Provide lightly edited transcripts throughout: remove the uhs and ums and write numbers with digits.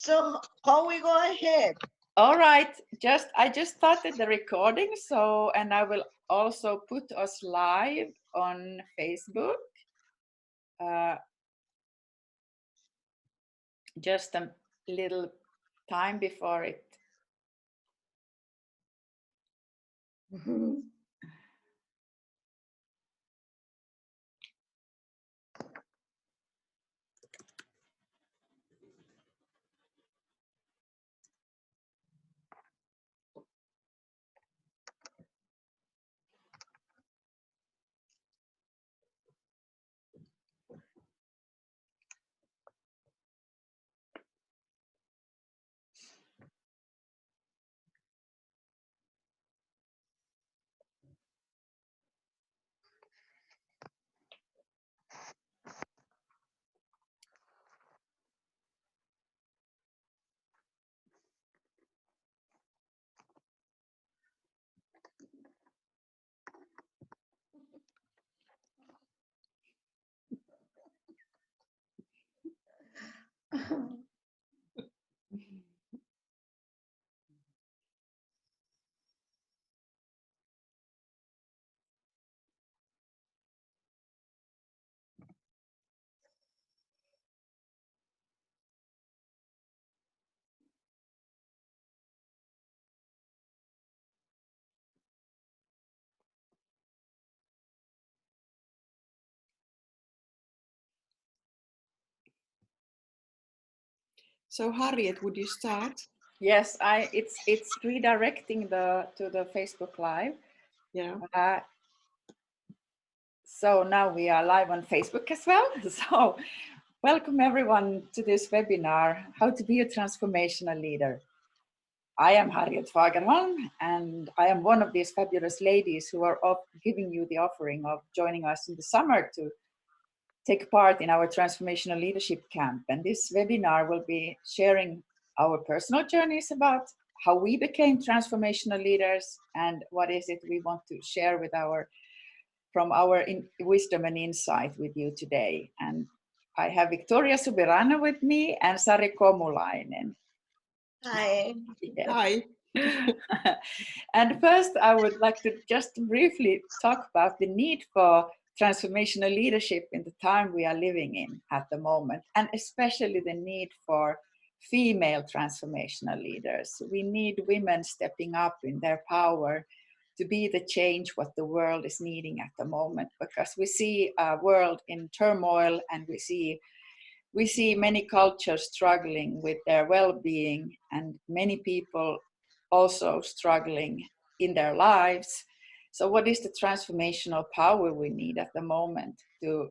So how we go ahead? All right, I just started the recording, so and I will also put us live on Facebook. Just a little time before it. So Harriet, would you start? Yes, it's redirecting to the Facebook Live. Yeah. So now we are live on Facebook as well. So welcome everyone to this webinar, How to be a Transformational Leader. I am Harriet Fagerholm, and I am one of these fabulous ladies who are giving you the offering of joining us in the summer to take part in our Transformational Leadership Camp. And this webinar will be sharing our personal journeys about how we became transformational leaders and what is it we want to share with from our wisdom and insight with you today. And I have Victoria Subirana with me and Sari Komulainen. Hi. Yes. Hi. And first, I would like to just briefly talk about the need for transformational leadership in the time we are living in at the moment, and especially the need for female transformational leaders. We need women stepping up in their power to be the change what the world is needing at the moment, because we see a world in turmoil, and we see many cultures struggling with their well-being, and many people also struggling in their lives. So what is the transformational power we need at the moment to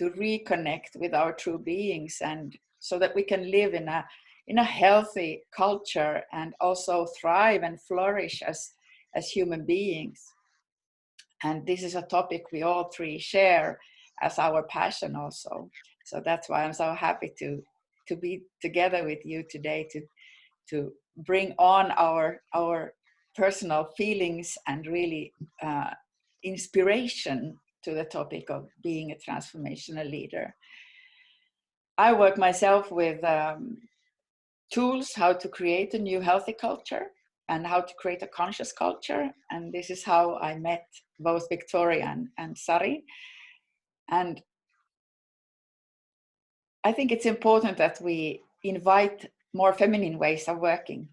reconnect with our true beings, and so that we can live in a healthy culture and also thrive and flourish as human beings? And this is a topic we all three share as our passion also. So that's why I'm so happy to be together with you today to bring on our personal feelings and really inspiration to the topic of being a transformational leader. I work myself with tools how to create a new healthy culture and how to create a conscious culture. And this is how I met both Victoria and Sari. And I think it's important that we invite more feminine ways of working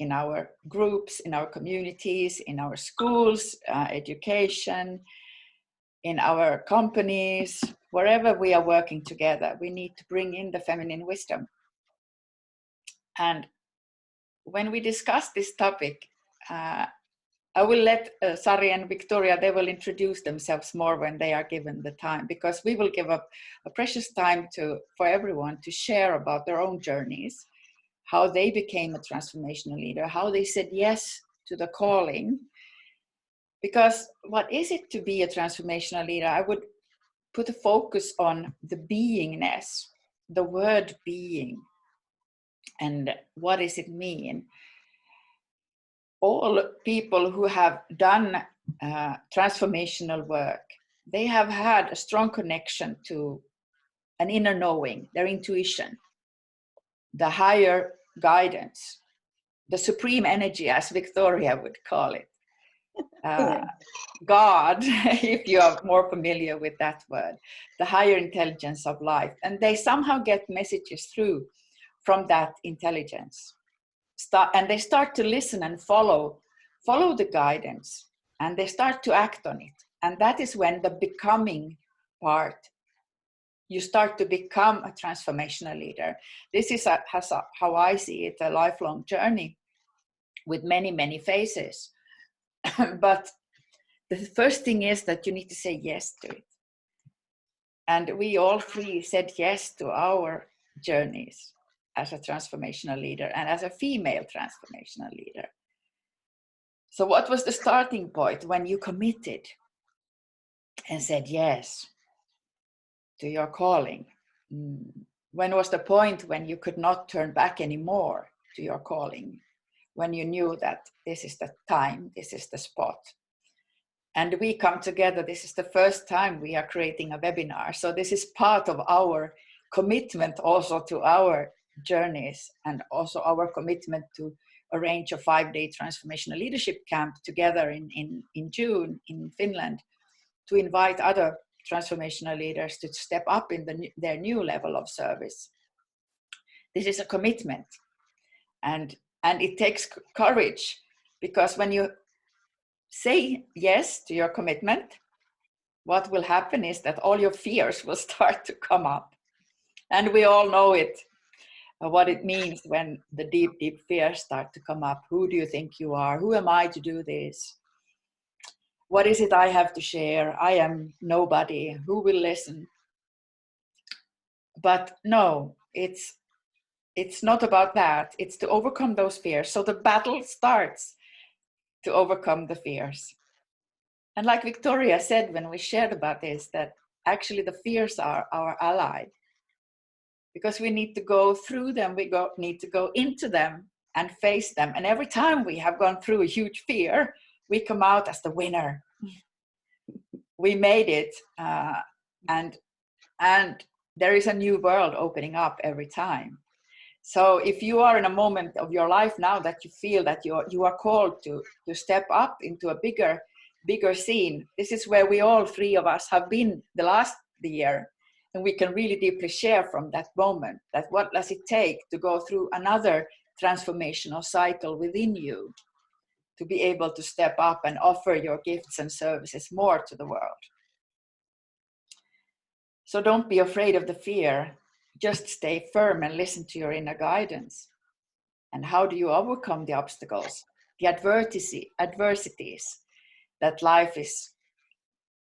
in our groups, in our communities, in our schools, education, in our companies, wherever we are working together. We need to bring in the feminine wisdom. And when we discuss this topic, I will let Sari and Victoria, they will introduce themselves more when they are given the time, because we will give up a precious time for everyone to share about their own journeys, how they became a transformational leader, how they said yes to the calling. Because what is it to be a transformational leader? I would put a focus on the beingness, the word being, and what does it mean? All people who have done transformational work, they have had a strong connection to an inner knowing, their intuition. the higher guidance, the supreme energy, as Victoria would call it, God, if you are more familiar with that word, the higher intelligence of life. And they somehow get messages through from that intelligence. And they start to listen and follow the guidance, and they start to act on it. And that is when the becoming part, you start to become a transformational leader. This is how I see it, a lifelong journey with many, many phases. But the first thing is that you need to say yes to it. And we all three said yes to our journeys as a transformational leader and as a female transformational leader. So what was the starting point when you committed and said yes to your calling? When was the point when you could not turn back anymore to your calling? When you knew that this is the time, this is the spot. And we come together, this is the first time we are creating a webinar. So this is part of our commitment also to our journeys, and also our commitment to arrange a 5-day transformational leadership camp together in June in Finland, to invite other transformational leaders to step up in their new level of service. This is a commitment, and it takes courage, because when you say yes to your commitment, what will happen is that all your fears will start to come up. And we all know it, what it means when the deep, deep fears start to come up. Who do you think you are? Who am I to do this? What is it I have to share? I am nobody. Who will listen? But no, it's not about that. It's to overcome those fears. So the battle starts to overcome the fears. And like Victoria said when we shared about this, that actually the fears are our ally, because we need to go through them, need to go into them and face them. And every time we have gone through a huge fear, we come out as the winner. We made it, and there is a new world opening up every time. So if you are in a moment of your life now that you feel that you are called to step up into a bigger scene, this is where we all three of us have been the last year, and we can really deeply share from that moment, that what does it take to go through another transformational cycle within you to be able to step up and offer your gifts and services more to the world. So don't be afraid of the fear. Just stay firm and listen to your inner guidance. And how do you overcome the obstacles, the adversities that life is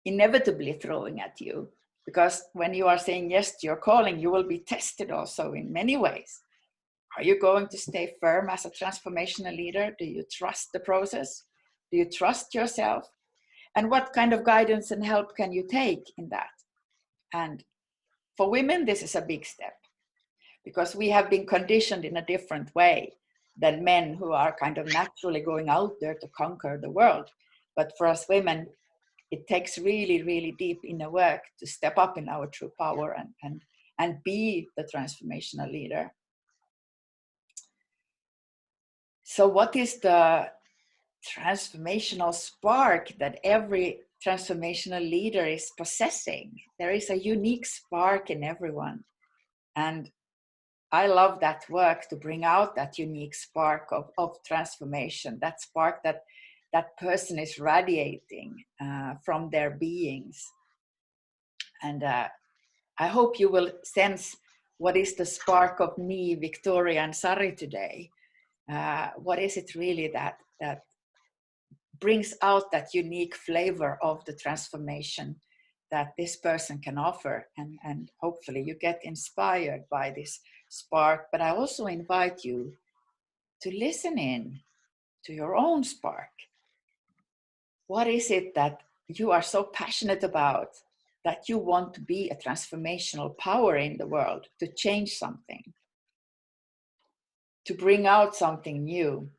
inevitably throwing at you? Because when you are saying yes to your calling, you will be tested also in many ways. Are you going to stay firm as a transformational leader? Do you trust the process? Do you trust yourself? And what kind of guidance and help can you take in that? And for women, this is a big step, because we have been conditioned in a different way than men who are kind of naturally going out there to conquer the world. But for us women, it takes really, really deep inner work to step up in our true power and be the transformational leader. So what is the transformational spark that every transformational leader is possessing? There is a unique spark in everyone. And I love that work to bring out that unique spark of transformation, that spark that person is radiating from their beings. And I hope you will sense what is the spark of me, Victoria and Sari today. What is it really that brings out that unique flavor of the transformation that this person can offer, and hopefully you get inspired by this spark. But I also invite you to listen in to your own spark. What is it that you are so passionate about that you want to be a transformational power in the world, to change something, to bring out something new?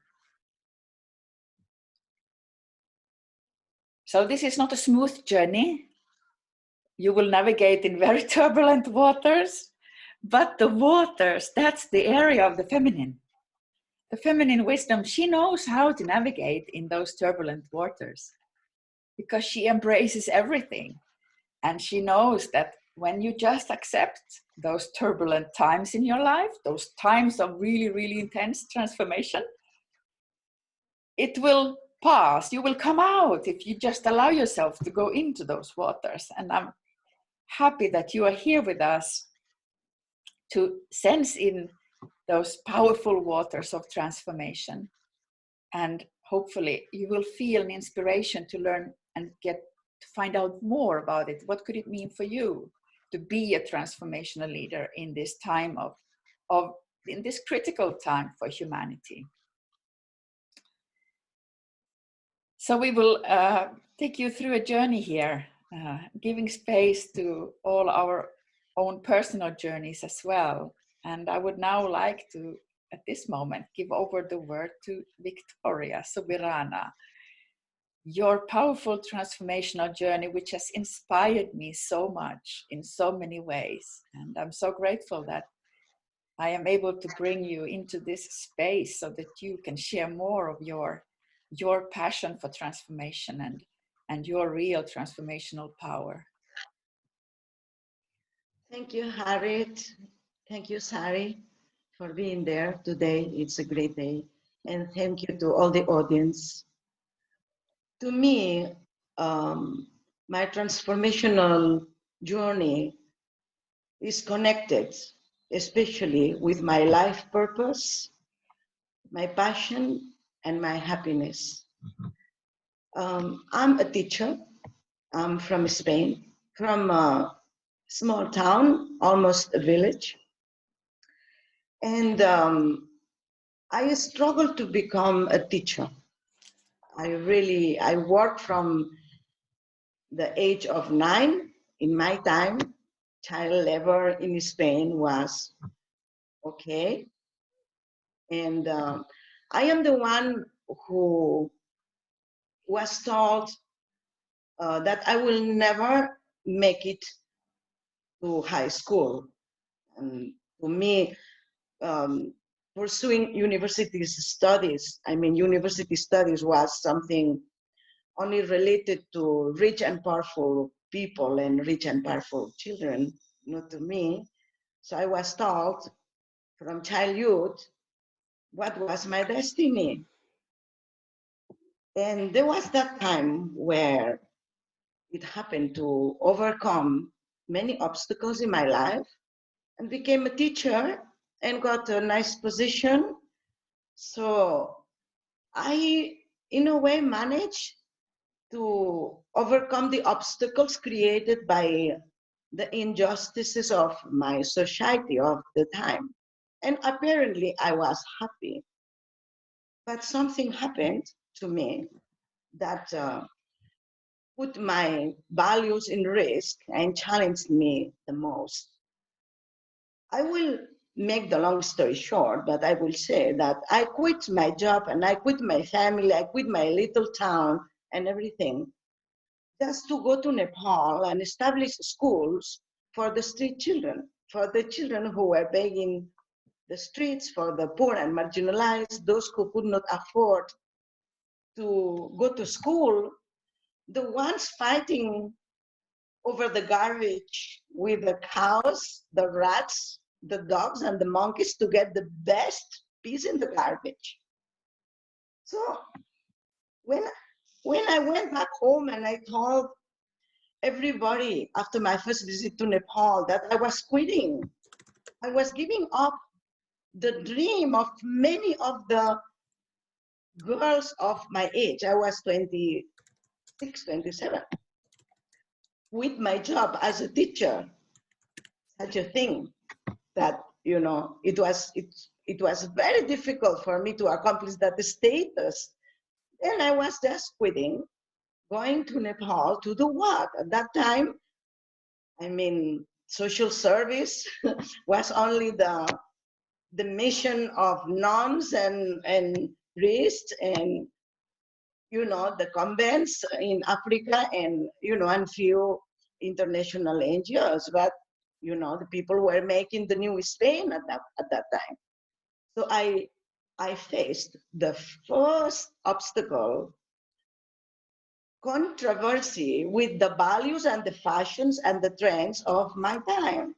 So this is not a smooth journey. You will navigate in very turbulent waters, But the waters, that's the area of the feminine. The feminine wisdom, she knows how to navigate in those turbulent waters because she embraces everything. And she knows that when you just accept those turbulent times in your life, those times of really, really intense transformation, it will pass. You will come out if you just allow yourself to go into those waters. And I'm happy that you are here with us to sense in those powerful waters of transformation. And hopefully you will feel an inspiration to learn and get to find out more about it. What could it mean for you to be a transformational leader in this time in this critical time for humanity? So we will take you through a journey here, giving space to all our own personal journeys as well. And I would now like to, at this moment, give over the word to Victoria Subirana. Your powerful transformational journey, which has inspired me so much in so many ways. And I'm so grateful that I am able to bring you into this space so that you can share more of your passion for transformation and your real transformational power. Thank you, Harriet. Thank you, Sari, for being there today. It's a great day. And thank you to all the audience. To me, my transformational journey is connected, especially with my life purpose, my passion, and my happiness. I'm a teacher. I'm from Spain, from a small town, almost a village. And I struggled to become a teacher. I worked from the age of 9. In my time, child labor in Spain was okay. And I am the one who was told that I will never make it to high school. And to me, pursuing university studies was something only related to rich and powerful people and rich and powerful children, not to me. So I was told from childhood what was my destiny. And there was that time where it happened to overcome many obstacles in my life and became a teacher and got a nice position. So I, in a way, managed to overcome the obstacles created by the injustices of my society of the time. And apparently I was happy. But something happened to me that put my values in risk and challenged me the most. I will make the long story short, but I will say that I quit my job and I quit my family, I quit my little town and everything, just to go to Nepal and establish schools for the street children, for the children who were begging the streets, for the poor and marginalized, those who could not afford to go to school, the ones fighting over the garbage with the cows, the rats, the dogs, and the monkeys to get the best piece in the garbage. So when I went back home and I told everybody after my first visit to Nepal that I was quitting, I was giving up the dream of many of the girls of my age. I was 26, 27. With my job as a teacher, such a thing that, you know, it was very difficult for me to accomplish that status. And I was just quitting, going to Nepal to do what? At that time, I mean, social service was only the mission of nuns and priests and, you know, the convents in Africa and, you know, and few international NGOs. But You know, the people were making the new Spain at that time. So I faced the first obstacle, controversy with the values and the fashions and the trends of my time.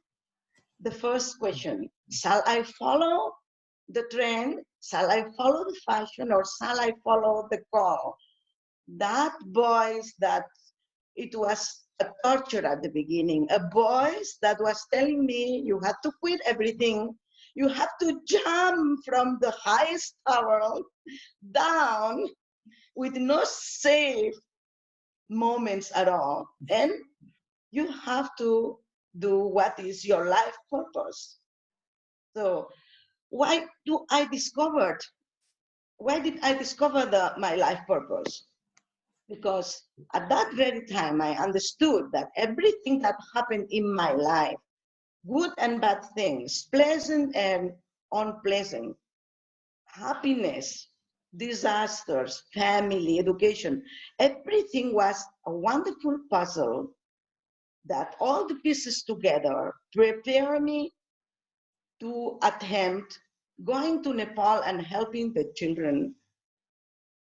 The first question, shall I follow the trend? Shall I follow the fashion, or shall I follow the call? That voice that it was a torture at the beginning, a voice that was telling me you have to quit everything. You have to jump from the highest tower down with no safe moments at all. And you have to do what is your life purpose. So why did I discover my life purpose? Because at that very time, I understood that everything that happened in my life, good and bad things, pleasant and unpleasant, happiness, disasters, family, education, everything was a wonderful puzzle that all the pieces together prepare me to attempt going to Nepal and helping the children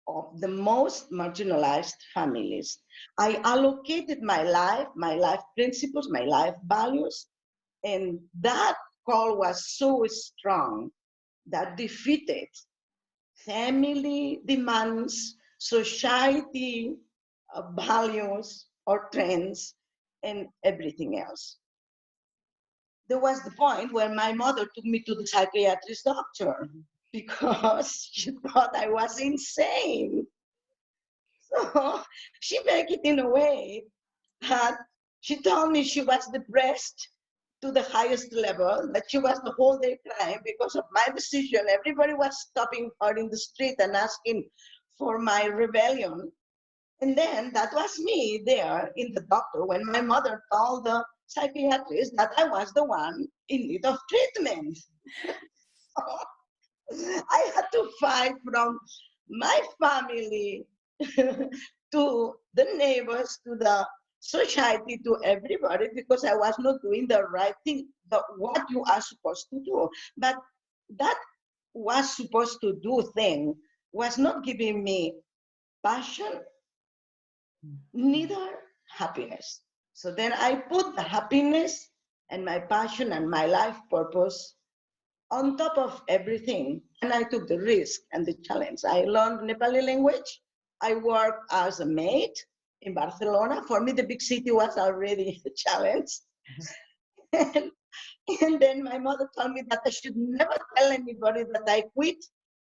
of the most marginalized families. I allocated my life principles, my life values, and that call was so strong that defeated family demands, society values or trends, and everything else. There was the point where my mother took me to the psychiatrist doctor because she thought I was insane. So she made it in a way that she told me she was depressed to the highest level, that she was the whole day crying because of my decision. Everybody was stopping her in the street and asking for my rebellion. And then that was me there in the doctor when my mother told the psychiatrist that I was the one in need of treatment. I had to fight from my family to the neighbors, to the society, to everybody, because I was not doing the right thing, what you are supposed to do. But that was supposed to do thing was not giving me passion, neither happiness. So then I put the happiness and my passion and my life purpose on top of everything, and I took the risk and the challenge. I learned Nepali language. I worked as a maid in Barcelona. For me, the big city was already a challenge. And then my mother told me that I should never tell anybody that I quit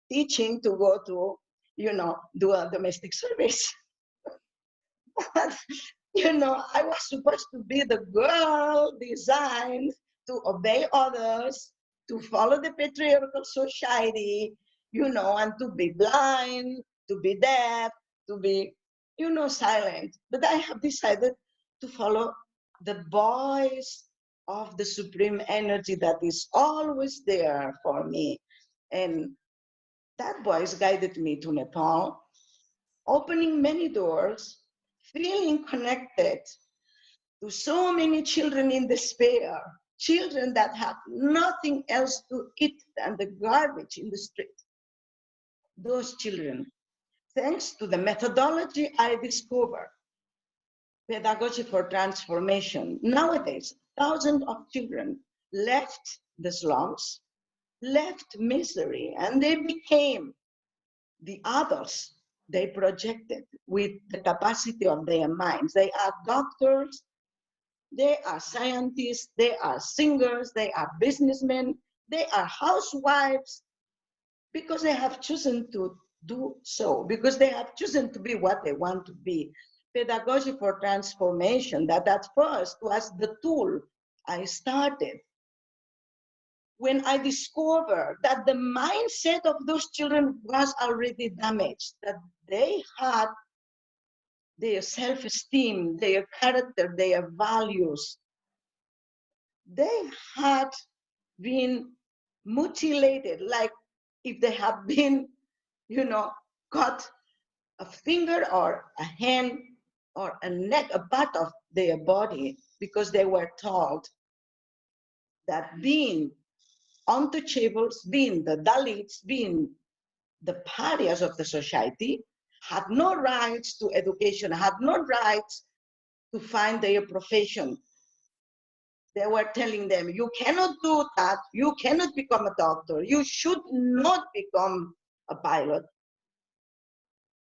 teaching to go to, do a domestic service. But, I was supposed to be the girl designed to obey others, to follow the patriarchal society, and to be blind, to be deaf, to be, silent. But I have decided to follow the voice of the supreme energy that is always there for me. And that voice guided me to Nepal, opening many doors, feeling connected to so many children in despair, children that have nothing else to eat than the garbage in the street. Those children, thanks to the methodology I discovered, pedagogy for transformation, nowadays, thousands of children left the slums, left misery, and they became the others they projected with the capacity of their minds. They are doctors, they are scientists, they are singers, they are businessmen, they are housewives, because they have chosen to do so, because they have chosen to be what they want to be. Pedagogy for transformation, that at first was the tool I started when I discovered that the mindset of those children was already damaged, that they had their self-esteem, their character, their values, they had been mutilated, like if they have been, cut a finger or a hand or a neck, a part of their body, because they were told that being untouchables, being the Dalits, being the pariahs of the society, had no rights to education, had no rights to find their profession. They were telling them, you cannot do that, you cannot become a doctor, you should not become a pilot.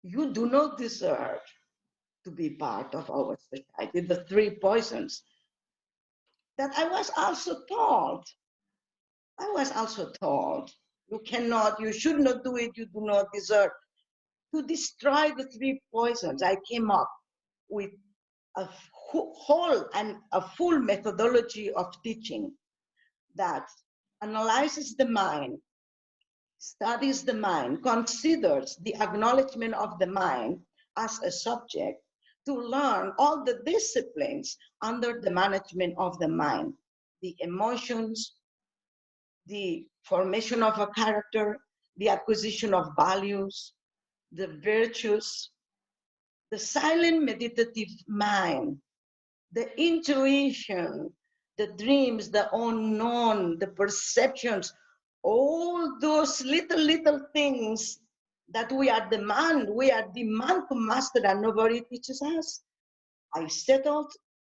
You do not deserve to be part of our society. The three poisons that I was also told. You cannot, you should not do it, you do not deserve. To destroy the three poisons, I came up with a whole and a full methodology of teaching that analyzes the mind, studies the mind, considers the acknowledgement of the mind as a subject to learn all the disciplines under the management of the mind, the emotions, the formation of a character, the acquisition of values, the virtues, the silent meditative mind, the intuition, the dreams, the unknown, the perceptions, all those little things that we are demand to master and nobody teaches us. I settled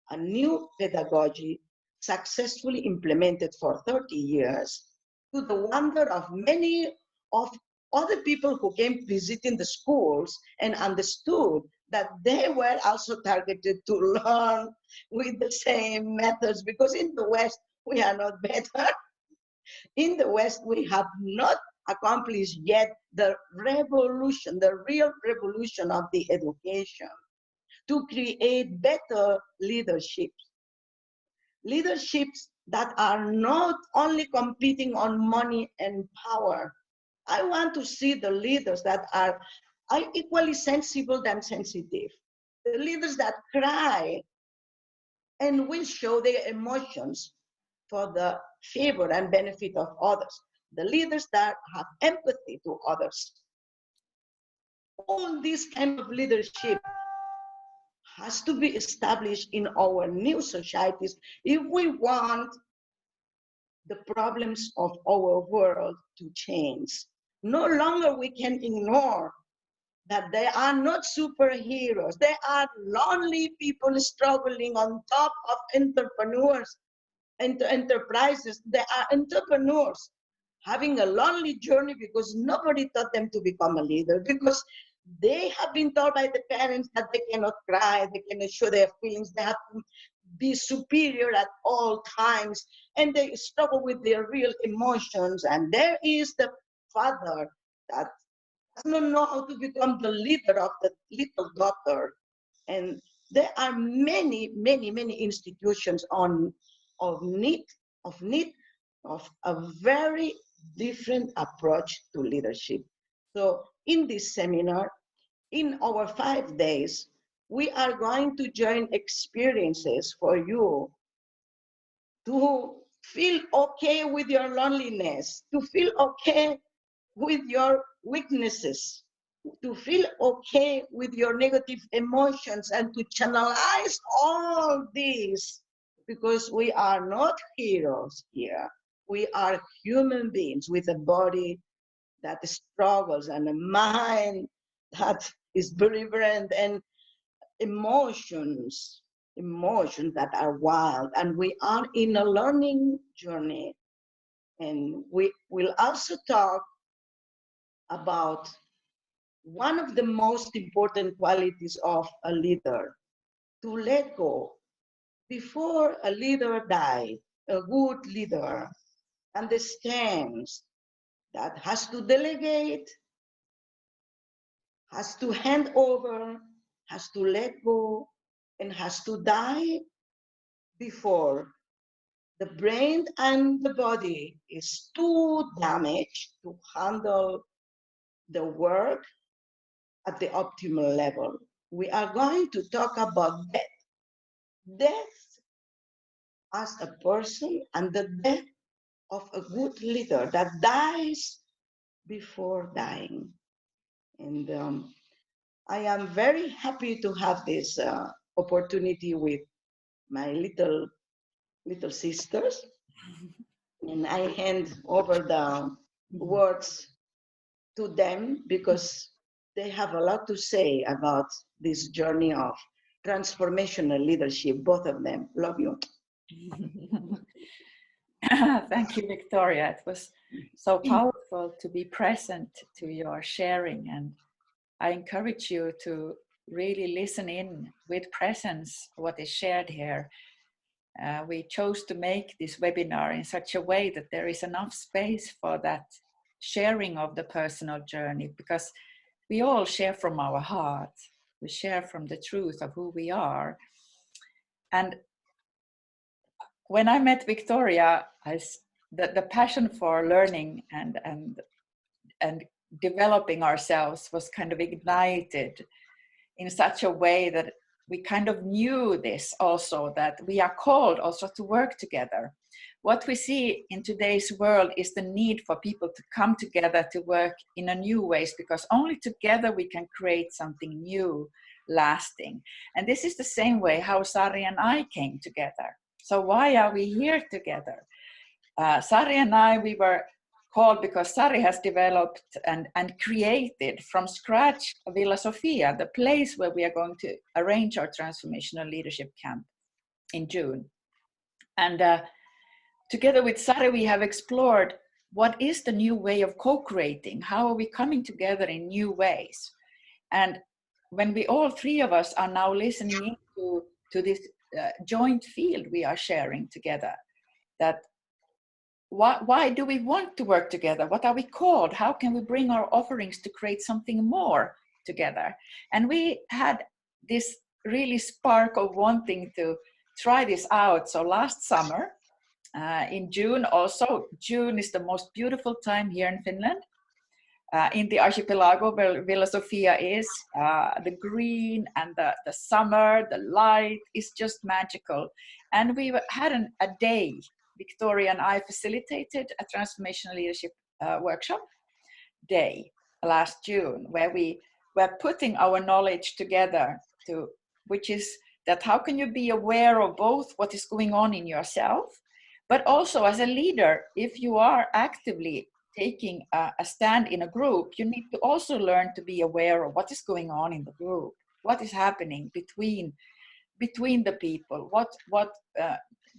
a new pedagogy successfully implemented for 30 years to the wonder of many of other people who came visiting the schools and understood that they were also targeted to learn with the same methods, because in the West, we are not better. In the West, we have not accomplished yet the revolution, the real revolution of the education to create better leaderships. Leaderships that are not only competing on money and power. I want to see the leaders that are equally sensible than sensitive. The leaders that cry and will show their emotions for the favor and benefit of others. The leaders that have empathy to others. All this kind of leadership has to be established in our new societies if we want the problems of our world to change. No longer we can ignore that they are not superheroes. They are lonely people struggling on top of entrepreneurs, enterprises. They are entrepreneurs having a lonely journey because nobody taught them to become a leader, because they have been told by the parents that they cannot cry, they cannot show their feelings, they have to be superior at all times, and they struggle with their real emotions. And there is the father that does not know how to become the leader of the little daughter. And there are many institutions of need of a very different approach to leadership. So in this seminar, in our 5 days, we are going to join experiences for you to feel okay with your loneliness, to feel okay with your weaknesses, to feel okay with your negative emotions, and to channelize all these, because we are not heroes here. We are human beings with a body that struggles and a mind that is vibrant, and emotions that are wild. And we are in a learning journey. And we will also talk about one of the most important qualities of a leader: to let go. Before a leader dies, a good leader understands that has to delegate, has to hand over, has to let go, and has to die before the brain and the body is too damaged to handle the work at the optimal level. We are going to talk about death. Death as a person and the death of a good leader that dies before dying. And I am very happy to have this opportunity with my little sisters. And I hand over the words to them because they have a lot to say about this journey of transformational leadership, both of them. Love you. Thank you, Victoria. It was so powerful to be present to your sharing, and I encourage you to really listen in with presence what is shared here. We chose to make this webinar in such a way that there is enough space for that sharing of the personal journey, because we all share from our heart. We share from the truth of who we are. And when I met Victoria, the passion for learning and developing ourselves was kind of ignited in such a way that we kind of knew this also, that we are called also to work together. What we see in today's world is the need for people to come together to work in a new ways, because only together we can create something new, lasting. And this is the same way how Sari and I came together. So why are we here together? Sari and I, we were called because Sari has developed and created from scratch Villa Sofia, the place where we are going to arrange our transformational leadership camp in June. And together with Sari, we have explored what is the new way of co-creating? How are we coming together in new ways? And when we all three of us are now listening to this joint field we are sharing together, that why do we want to work together? What are we called? How can we bring our offerings to create something more together? And we had this really spark of wanting to try this out. So last summer, in June also, June is the most beautiful time here in Finland. In the archipelago where Villa Sofia is, the green and the summer, the light is just magical. And we had a day. Victoria and I facilitated a transformational leadership workshop day last June, where we were putting our knowledge together to, which is that how can you be aware of both what is going on in yourself, but also as a leader, if you are actively taking a stand in a group, you need to also learn to be aware of what is going on in the group, what is happening between the people,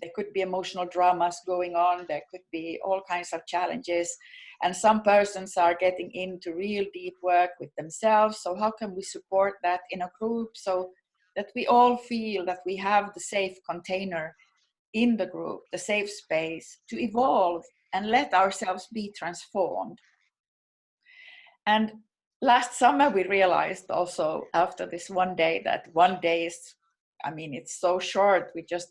there could be emotional dramas going on, there could be all kinds of challenges, and some persons are getting into real deep work with themselves. So how can we support that in a group so that we all feel that we have the safe container in the group, the safe space to evolve and let ourselves be transformed? And last summer we realized also after this one day that one day is, I mean, it's so short, we just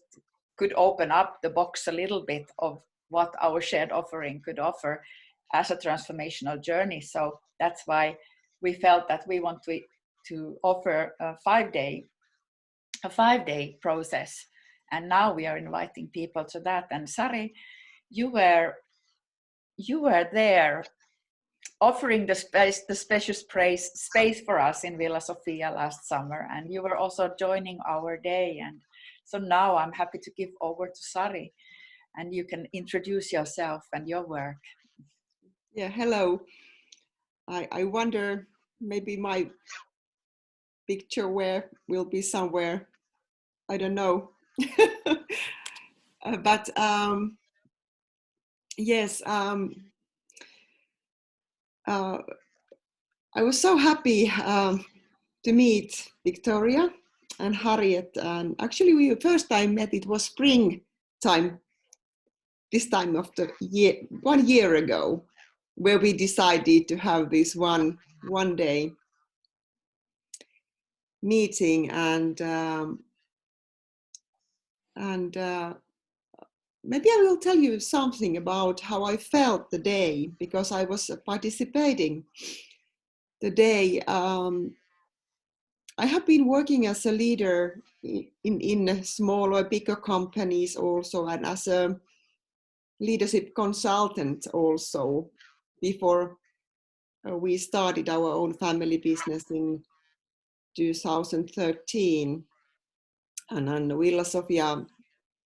could open up the box a little bit of what our shared offering could offer as a transformational journey. So that's why we felt that we want to offer a 5-day process. And now we are inviting people to that. And Sari, you were there offering the special space for us in Villa Sofia last summer, and you were also joining our day. And so now I'm happy to give over to Sari, and you can introduce yourself and your work. Yeah, hello. I wonder, maybe my picture will be somewhere, I don't know. But yes, I was so happy to meet Victoria and Harriet. And actually, we first time met, it was spring time, this time of the year, 1 year ago, where we decided to have this one day meeting. And maybe I will tell you something about how I felt the day, because I was participating the day. I have been working as a leader in small or bigger companies also, and as a leadership consultant also, before we started our own family business in 2013. And Villa Sofia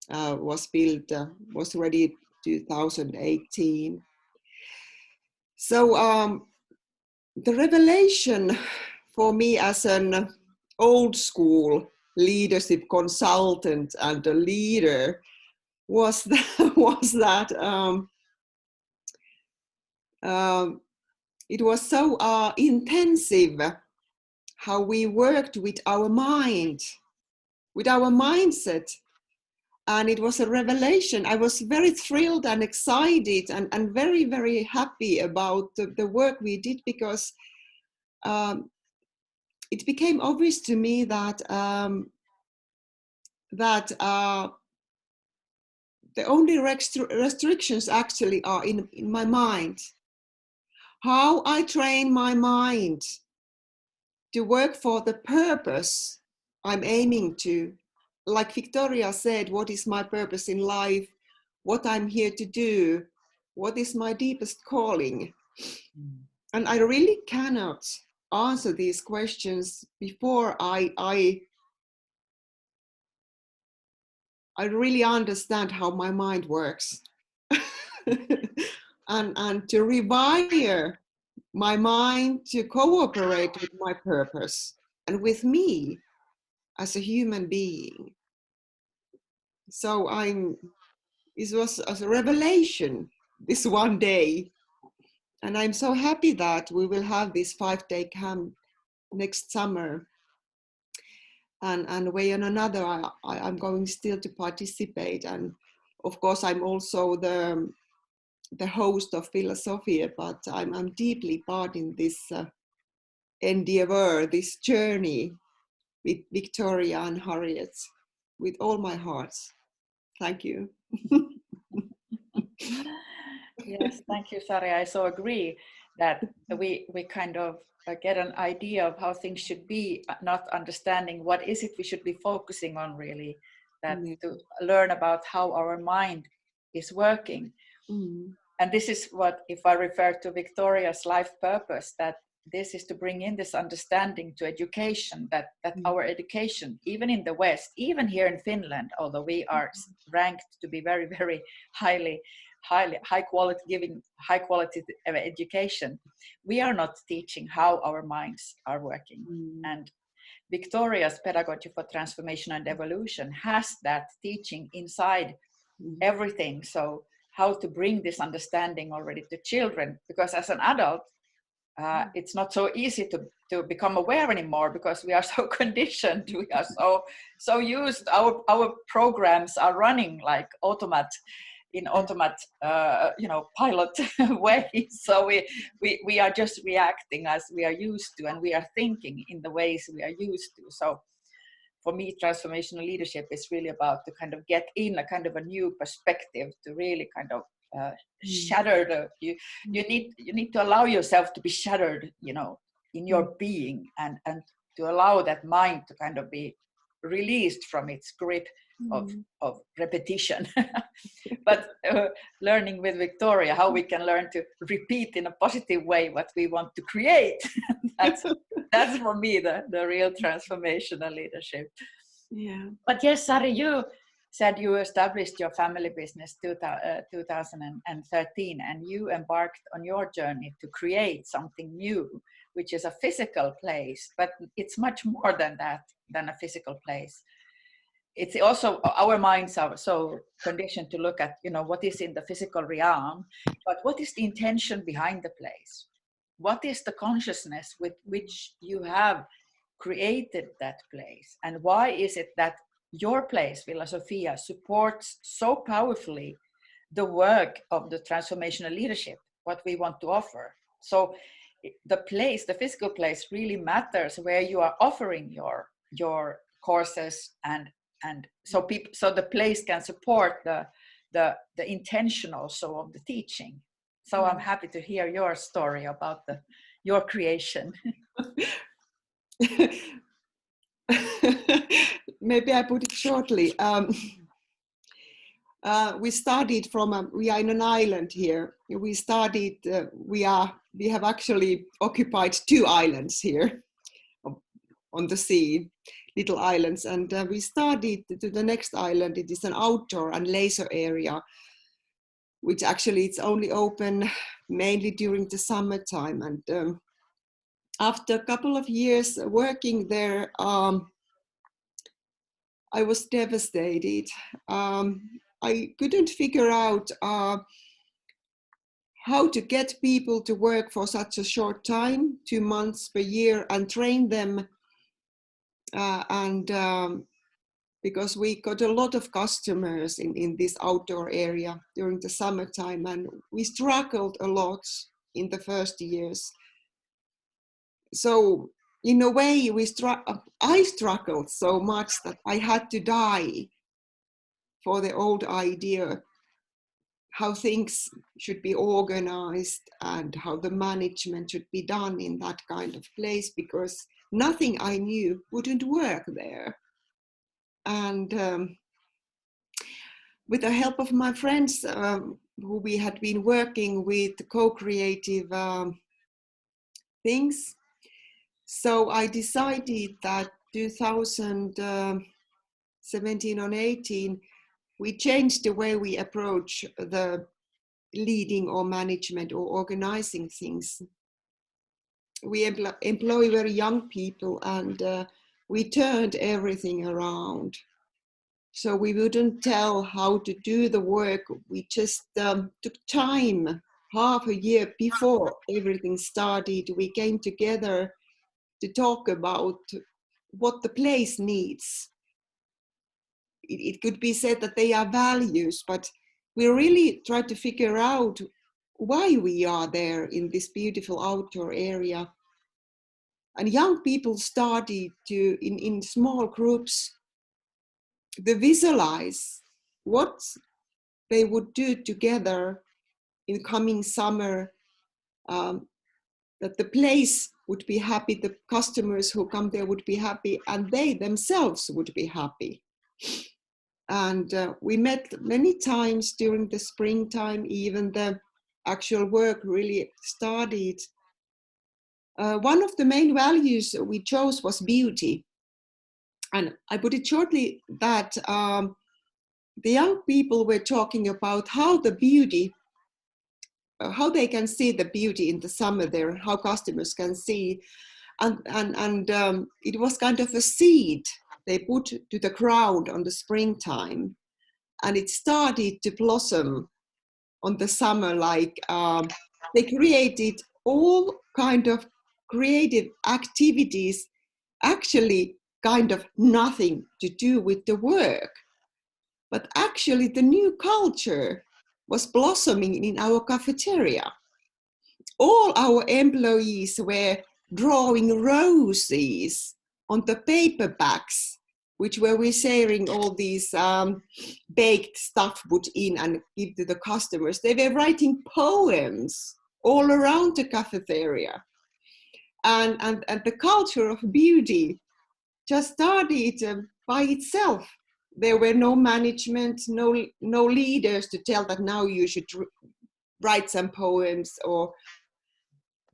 was built, was ready 2018. So the revelation for me as an old school leadership consultant and a leader was that it was so intensive how we worked with our mind, with our mindset. And it was a revelation. I was very thrilled and excited and very, very happy about the work we did, because it became obvious to me that the only restrictions actually are in my mind. How I train my mind to work for the purpose I'm aiming to. Like Victoria said, what is my purpose in life? What I'm here to do? What is my deepest calling? And I really cannot answer these questions before I really understand how my mind works. and to rewire my mind to cooperate with my purpose and with me as a human being. So it was a revelation this one day. And I'm so happy that we will have this 5-day camp next summer. And way or another, I'm going still to participate. And of course, I'm also the host of Philosophia, but I'm deeply part in this endeavor, this journey with Victoria and Harriet, with all my heart. Thank you. Yes, thank you, Sari. I so agree that we kind of get an idea of how things should be, not understanding what is it we should be focusing on, really, that to learn about how our mind is working. And this is what, if I refer to Victoria's life purpose, that this is to bring in this understanding to education, that our education, even in the West, even here in Finland, although we are ranked to be very, very high quality, giving high quality education, we are not teaching how our minds are working. And Victoria's Pedagogy for Transformation and Evolution has that teaching inside everything. So how to bring this understanding already to children, because as an adult, it's not so easy to become aware anymore, because we are so conditioned, we are so used, our programs are running like automat pilot way. So we are just reacting as we are used to, and we are thinking in the ways we are used to. So for me, transformational leadership is really about to kind of get in a kind of a new perspective, to really kind of shatter you need to allow yourself to be shattered, in your being, and to allow that mind to kind of be released from its grip of repetition. But learning with Victoria how we can learn to repeat in a positive way what we want to create. that's for me the real transformational leadership. Yeah. But yes, Sari, you said you established your family business 2013, and you embarked on your journey to create something new, which is a physical place, but it's much more than that, than a physical place. It's also, our minds are so conditioned to look at, what is in the physical realm, but what is the intention behind the place? What is the consciousness with which you have created that place? And why is it that your place, Philosophia, supports so powerfully the work of the transformational leadership, what we want to offer? So the place, the physical place, really matters, where you are offering your courses, and so the place can support the intention also of the teaching. So I'm happy to hear your story about your creation. Maybe I put it shortly. We started from we are in an island here. We started. We have actually occupied 2 islands here on the sea. little islands, and we started to the next island. It is an outdoor and leisure area, which actually it's only open mainly during the summertime. And after a couple of years working there, I was devastated. I couldn't figure out how to get people to work for such a short time, 2 months per year, and train them. Because we got a lot of customers in this outdoor area during the summertime, and we struggled a lot in the first years. So in a way, I struggled so much that I had to die for the old idea how things should be organized and how the management should be done in that kind of place, because nothing I knew wouldn't work there. And with the help of my friends who we had been working with co-creative things, so I decided that 2017 or 18, we changed the way we approach the leading or management or organizing things. We employ very young people, and we turned everything around. So we wouldn't tell how to do the work. We just took time, half a year before everything started. We came together to talk about what the place needs. It could be said that they are values, but we really tried to figure out why we are there in this beautiful outdoor area. And young people started to, in small groups, to visualize what they would do together in coming summer, that the place would be happy, the customers who come there would be happy, and they themselves would be happy. And we met many times during the springtime, even the actual work really started. One of the main values we chose was beauty. And I put it shortly that the young people were talking about how the beauty, how they can see the beauty in the summer there, how customers can see. And it was kind of a seed they put to the ground on the springtime. And it started to blossom on the summer, like they created all kind of creative activities, actually kind of nothing to do with the work. But actually the new culture was blossoming in our cafeteria. All our employees were drawing roses on the paper bags, which were we sharing all these baked stuff put in and give to the customers. They were writing poems all around the cafeteria. And the culture of beauty just started by itself. There were no management, no leaders to tell that now you should write some poems or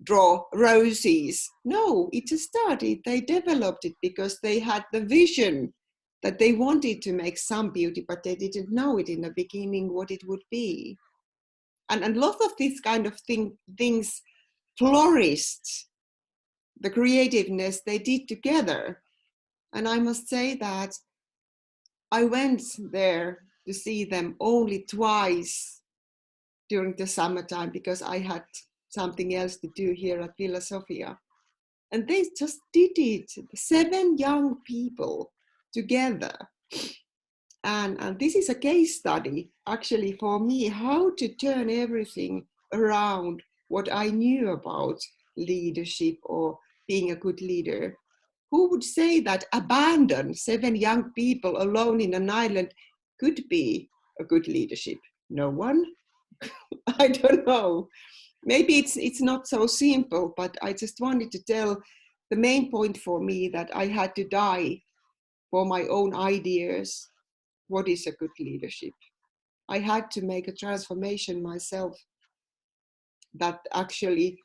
draw roses. No, it just started. They developed it because they had the vision that they wanted to make some beauty, but they didn't know it in the beginning what it would be. And lots of these kind of things flourished. The creativeness they did together. And I must say that I went there to see them only twice during the summertime because I had something else to do here at Villa Sofia. And they just did it, 7 young people together. And this is a case study, actually, for me, how to turn everything around what I knew about leadership or being a good leader. Who would say that abandon 7 young people alone in an island could be a good leadership? No one? I don't know. Maybe it's not so simple, but I just wanted to tell the main point for me that I had to die for my own ideas. What is a good leadership? I had to make a transformation myself that actually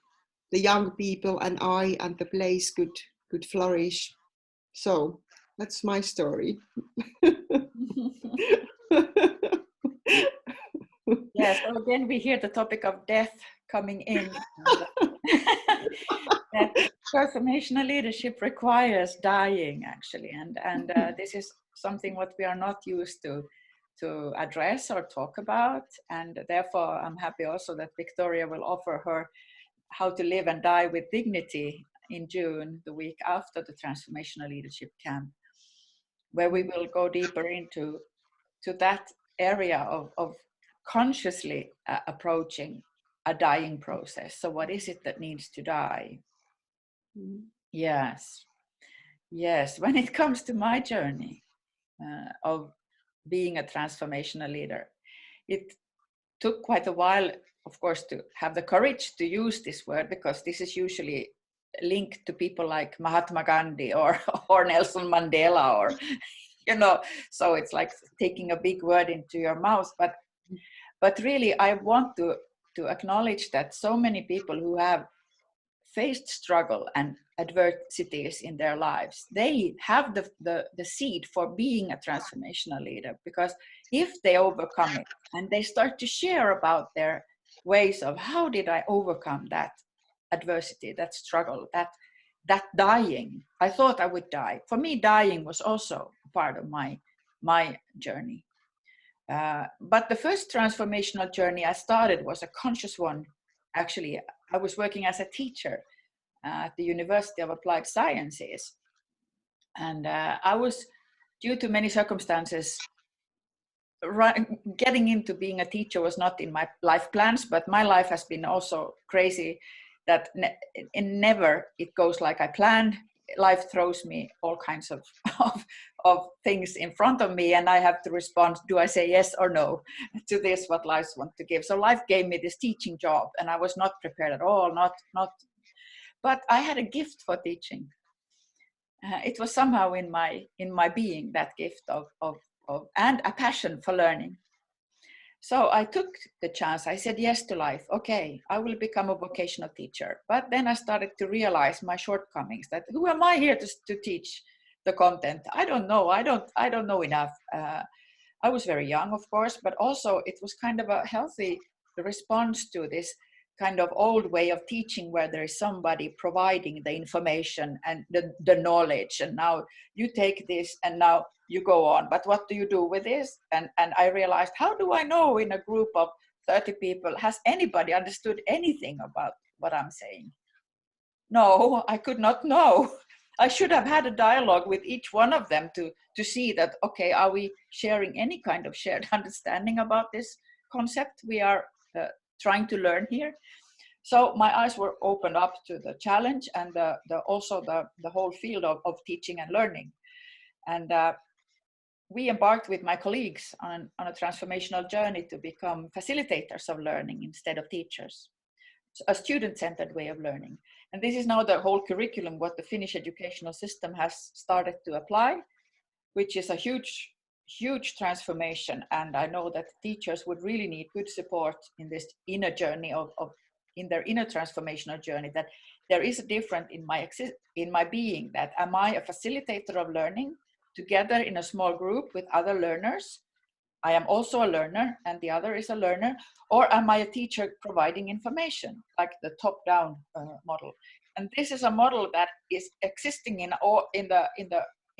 the young people and I and the place could flourish. So That's my story. Yes, so again we hear the topic of death coming in. That transformational leadership requires dying, actually, and this is something what we are not used to address or talk about, and therefore I'm happy also that Victoria will offer her How to Live and Die with Dignity in June, the week after the transformational leadership camp, where we will go deeper into that area of consciously approaching a dying process. So what is it that needs to die? Yes. When it comes to my journey of being a transformational leader, it took quite a while, of course, to have the courage to use this word, because this is usually linked to people like Mahatma Gandhi or Nelson Mandela, or so it's like taking a big word into your mouth. But really, I want to acknowledge that so many people who have faced struggle and adversities in their lives, they have the seed for being a transformational leader, because if they overcome it and they start to share about their ways of how did I overcome that adversity, that struggle, that dying. I thought I would die. For me, dying was also part of my journey. But the first transformational journey I started was a conscious one. Actually, I was working as a teacher at the University of Applied Sciences. And I was, due to many circumstances, getting into being a teacher was not in my life plans, but my life has been also crazy that never it goes like I planned. Life throws me all kinds of things in front of me, and I have to respond, do I say yes or no to this, what life wants to give. So life gave me this teaching job, and I was not prepared at all, but I had a gift for teaching. It was somehow in my being, that gift of and a passion for learning. So I took the chance. I said yes to life. Okay, I will become a vocational teacher. But then I started to realize my shortcomings, that who am I here to teach the content? I don't know. I don't know enough. I was very young, of course, but also it was kind of a healthy response to this kind of old way of teaching, where there is somebody providing the information and the knowledge, and now you take this and now you go on, but what do you do with this? And I realized, how do I know in a group of 30 people, has anybody understood anything about what I'm saying? No, I could not know. I should have had a dialogue with each one of them to see that, okay, are we sharing any kind of shared understanding about this concept we are trying to learn here? So my eyes were opened up to the challenge, and also the whole field of teaching and learning. And we embarked with my colleagues on a transformational journey to become facilitators of learning instead of teachers, a student-centered way of learning. And this is now the whole curriculum, what the Finnish educational system has started to apply, which is a huge transformation. And I know that teachers would really need good support in this inner journey in their inner transformational journey, that there is a difference in my being, that am I a facilitator of learning together in a small group with other learners? I am also a learner and the other is a learner, or am I a teacher providing information, like the top-down model? And this is a model that is existing in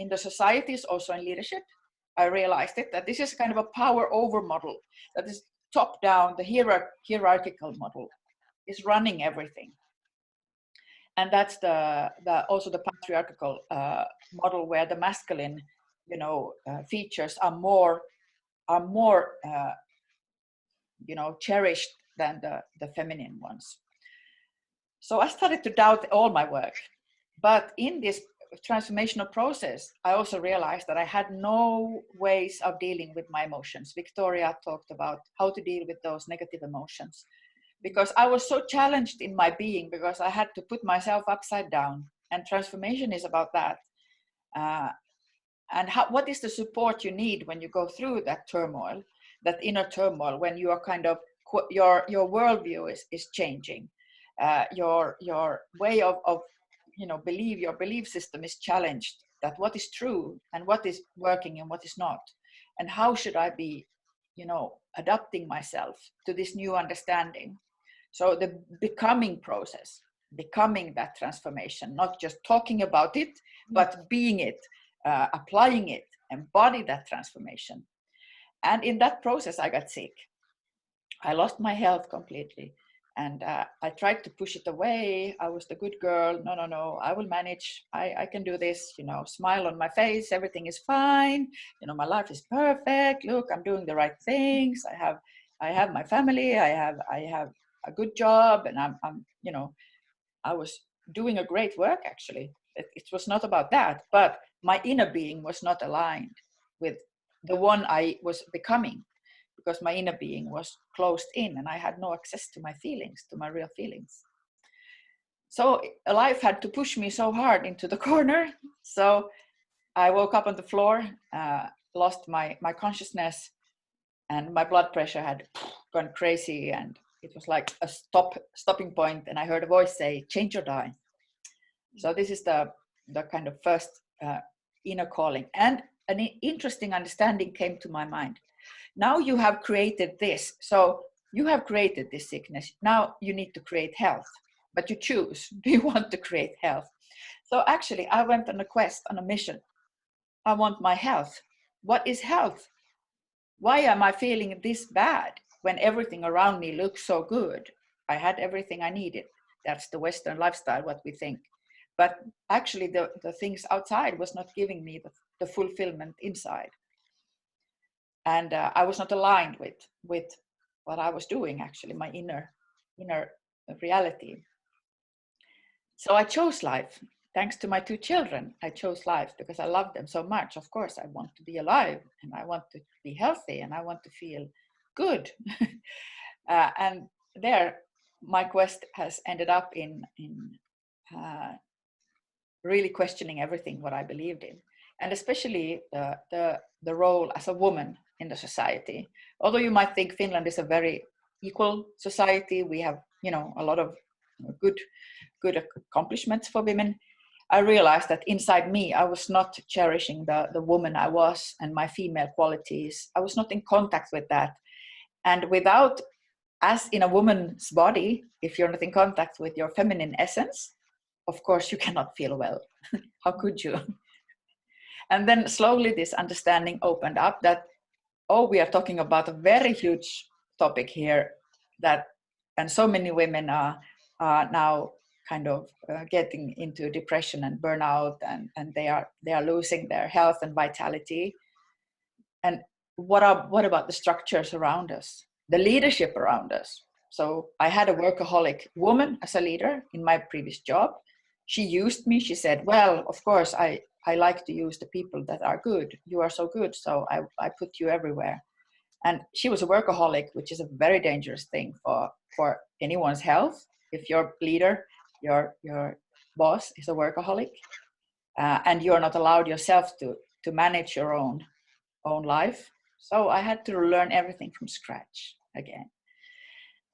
the societies, also in leadership. I realized that this is kind of a power over model, that is top-down, the hierarchical model is running everything. And that's also the patriarchal model, where the masculine features are more cherished than the feminine ones. So I started to doubt all my work. But in this transformational process, I also realized that I had no ways of dealing with my emotions. Victoria talked about how to deal with those negative emotions, because I was so challenged in my being, because I had to put myself upside down, and transformation is about that. And what is the support you need when you go through that turmoil, that inner turmoil, when you are kind of, your worldview is changing, your way of your belief system is challenged that what is true and what is working and what is not, and how should I be, adapting myself to this new understanding. So the becoming process, becoming that transformation, not just talking about it, but being it, applying it, embody that transformation. And in that process, I got sick. I lost my health completely. And I tried to push it away. I was the good girl. No, I will manage. I can do this, smile on my face. Everything is fine. My life is perfect. Look, I'm doing the right things. I have my family. I have a good job. And I was doing a great work, actually. It was not about that, but my inner being was not aligned with the one I was becoming, because my inner being was closed in and I had no access to my feelings, to my real feelings. So life had to push me so hard into the corner. So I woke up on the floor, lost my consciousness, and my blood pressure had gone crazy, and it was like a stopping point, and I heard a voice say, change or die. So this is the kind of first inner calling. And an interesting understanding came to my mind. Now you have created this. So you have created this sickness. Now you need to create health, but you choose. Do you want to create health? So actually I went on a quest, on a mission. I want my health. What is health? Why am I feeling this bad when everything around me looks so good? I had everything I needed. That's the Western lifestyle, what we think. But actually the things outside was not giving me the fulfillment inside. And I was not aligned with what I was doing, actually, my inner reality. So I chose life. Thanks to my 2 children, I chose life because I love them so much. Of course, I want to be alive, and I want to be healthy, and I want to feel good. And there, my quest has ended up in really questioning everything what I believed in, and especially the role as a woman in the society. Although you might think Finland is a very equal society, we have a lot of good accomplishments for women. I realized that inside me I was not cherishing the woman I was and my female qualities. I was not in contact with that, and without, as in a woman's body, if you're not in contact with your feminine essence, of course you cannot feel well. How could you? And then slowly this understanding opened up that, we are talking about a very huge topic here, and so many women are now kind of getting into depression and burnout, and they are losing their health and vitality. And what about the structures around us, the leadership around us? So I had a workaholic woman as a leader in my previous job. She used me. She said, well, of course, I like to use the people that are good. You are so good, so I put you everywhere. And she was a workaholic, which is a very dangerous thing for anyone's health. If your leader, your boss is a workaholic, and you're not allowed yourself to manage your own life. So I had to learn everything from scratch again.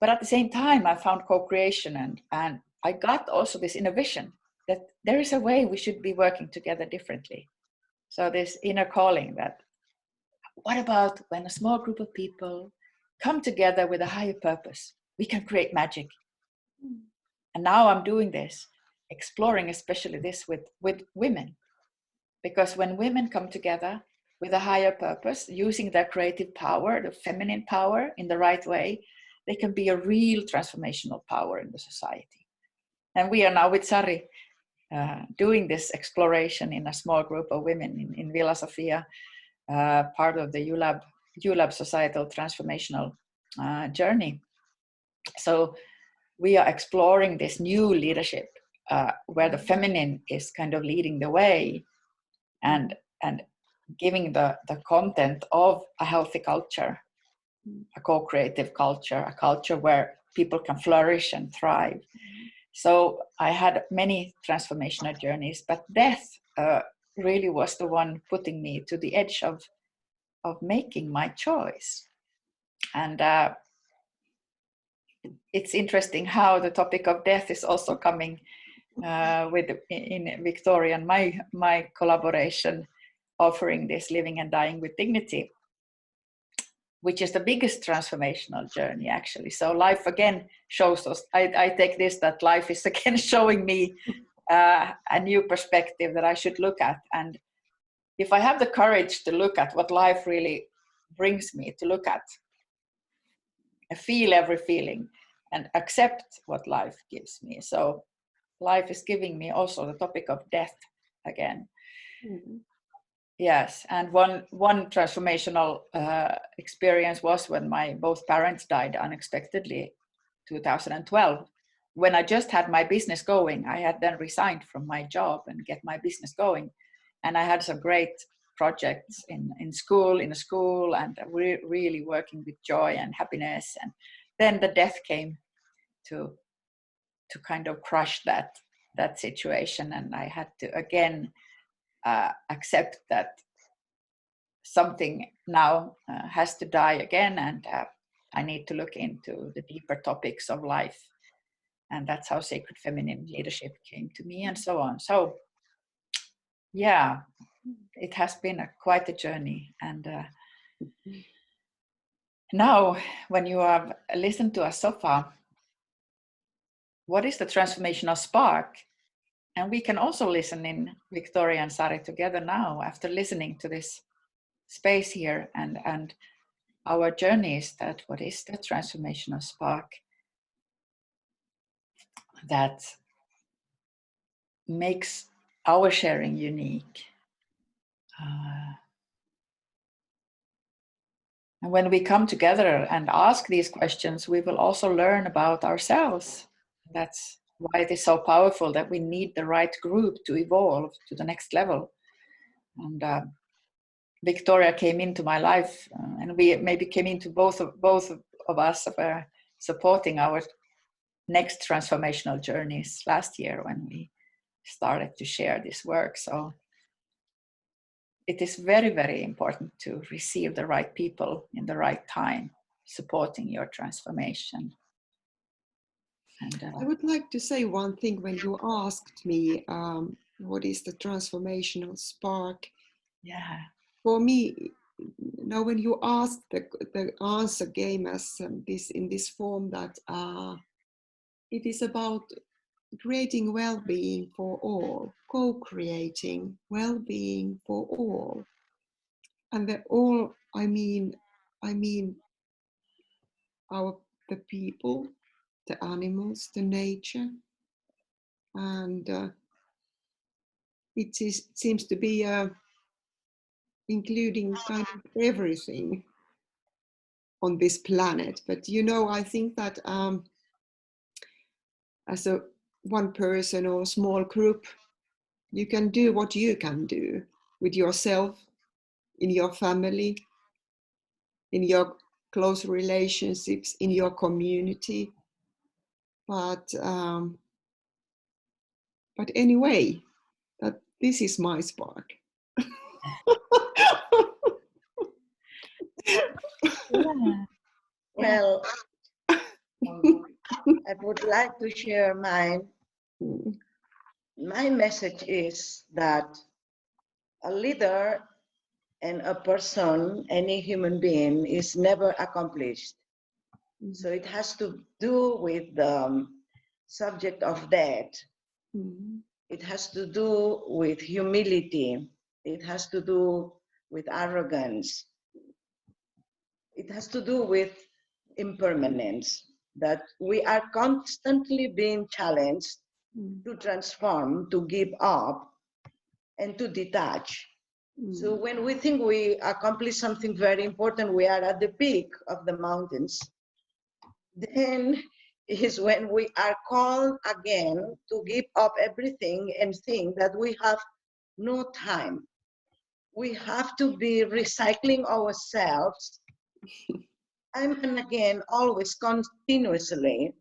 But at the same time, I found co-creation, and I got also this inner vision that there is a way we should be working together differently. So this inner calling that, what about when a small group of people come together with a higher purpose? We can create magic. And now I'm doing this, exploring especially this with women. Because when women come together with a higher purpose, using their creative power, the feminine power in the right way, they can be a real transformational power in the society. And we are now with Sari doing this exploration in a small group of women in Villa Sofia, part of the ULAB societal transformational journey. So we are exploring this new leadership where the feminine is kind of leading the way and giving the content of a healthy culture, a co-creative culture, a culture where people can flourish and thrive. So I had many transformational journeys, but death really was the one putting me to the edge of making my choice. And it's interesting how the topic of death is also coming in Victoria and my collaboration, offering this living and dying with dignity, which is the biggest transformational journey actually. So life again shows us, I take this that life is again showing me a new perspective that I should look at. And if I have the courage to look at what life really brings me to look at, I feel every feeling and accept what life gives me. So life is giving me also the topic of death again. Mm-hmm. Yes, and one transformational experience was when my both parents died unexpectedly, 2012. When I just had my business going, I had then resigned from my job and get my business going, and I had some great projects in a school, and really working with joy and happiness. And then the death came to kind of crush that situation, and I had to again accept that something now has to die again, and I need to look into the deeper topics of life, and that's how sacred feminine leadership came to me, and so on. So yeah, it has been quite a journey. And now when you have listened to us so far, what is the transformational spark? And we can also listen in Victoria and Sari together now after listening to this space here and our journeys, that what is the transformational spark that makes our sharing unique. And when we come together and ask these questions, we will also learn about ourselves. That's why it is so powerful that we need the right group to evolve to the next level. And Victoria came into my life, and we maybe came into both of us supporting our next transformational journeys last year when we started to share this work. So it is very, very important to receive the right people in the right time, supporting your transformation. And I would like to say one thing. When you asked me what is the transformational spark, yeah, for me, now when you asked, the answer came as this in this form, that it is about creating well-being for all, co-creating well-being for all. And the all, I mean the people, the animals, the nature, and it seems to be including kind of everything on this planet. But I think that as a one person or small group, you can do what you can do with yourself, in your family, in your close relationships, in your community. But anyway, that this is my spark. yeah. Well, I would like to share mine. My message is that a leader and a person, any human being, is never accomplished. So it has to do with the subject of death. It has to do with humility. It has to do with arrogance. It has to do with impermanence, that we are constantly being challenged to transform, to give up, and to detach. So when we think we accomplish something very important, we are at the peak of the mountains, then is when we are called again to give up everything and think that we have no time. We have to be recycling ourselves time and again, always continuously,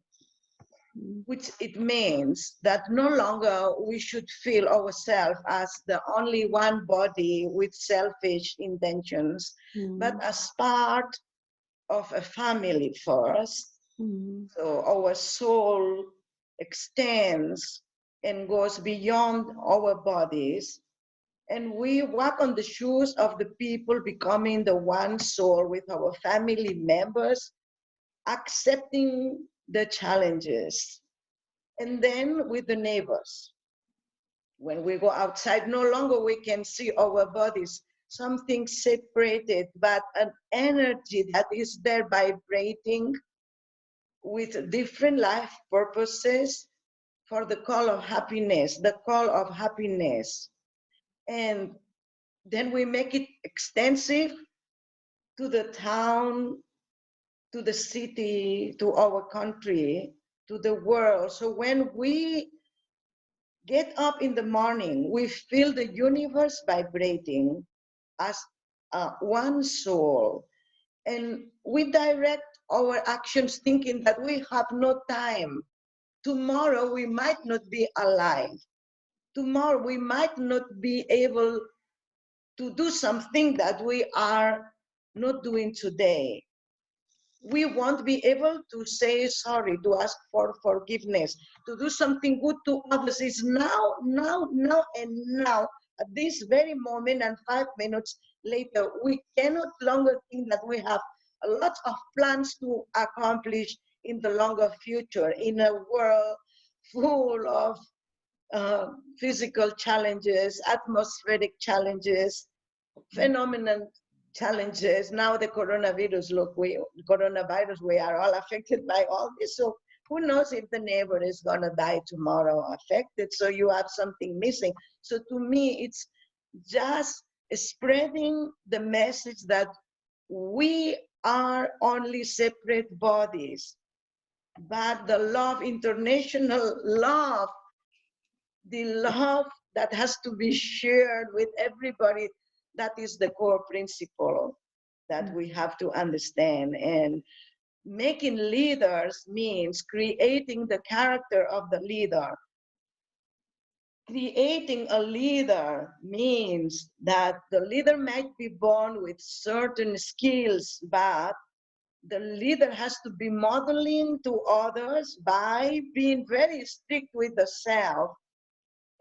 which it means that no longer we should feel ourselves as the only one body with selfish intentions, but as part of a family first. So our soul extends and goes beyond our bodies. And we walk on the shoes of the people, becoming the one soul with our family members, accepting the challenges. And then with the neighbors. When we go outside, no longer we can see our bodies, something separated, but an energy that is there vibrating with different life purposes for the call of happiness, the call of happiness. And then we make it extensive to the town, to the city, to our country, to the world. So when we get up in the morning, we feel the universe vibrating as one soul. And we direct our actions thinking that we have no time. Tomorrow we might not be alive. Tomorrow we might not be able to do something that we are not doing today. We won't be able to say sorry, to ask for forgiveness, to do something good to others. Is now, and now, at this very moment, and 5 minutes later. We cannot longer think that we have a lot of plans to accomplish in the longer future, in a world full of physical challenges, atmospheric challenges, phenomenon challenges. Now the coronavirus, we are all affected by all this. So who knows if the neighbor is gonna die tomorrow affected, so you have something missing. So to me, it's just spreading the message that we are only separate bodies, but the love, international love, the love that has to be shared with everybody, that is the core principle that we have to understand. And making leaders means creating the character of the leader. Creating a leader means that the leader might be born with certain skills, but the leader has to be modeling to others by being very strict with the self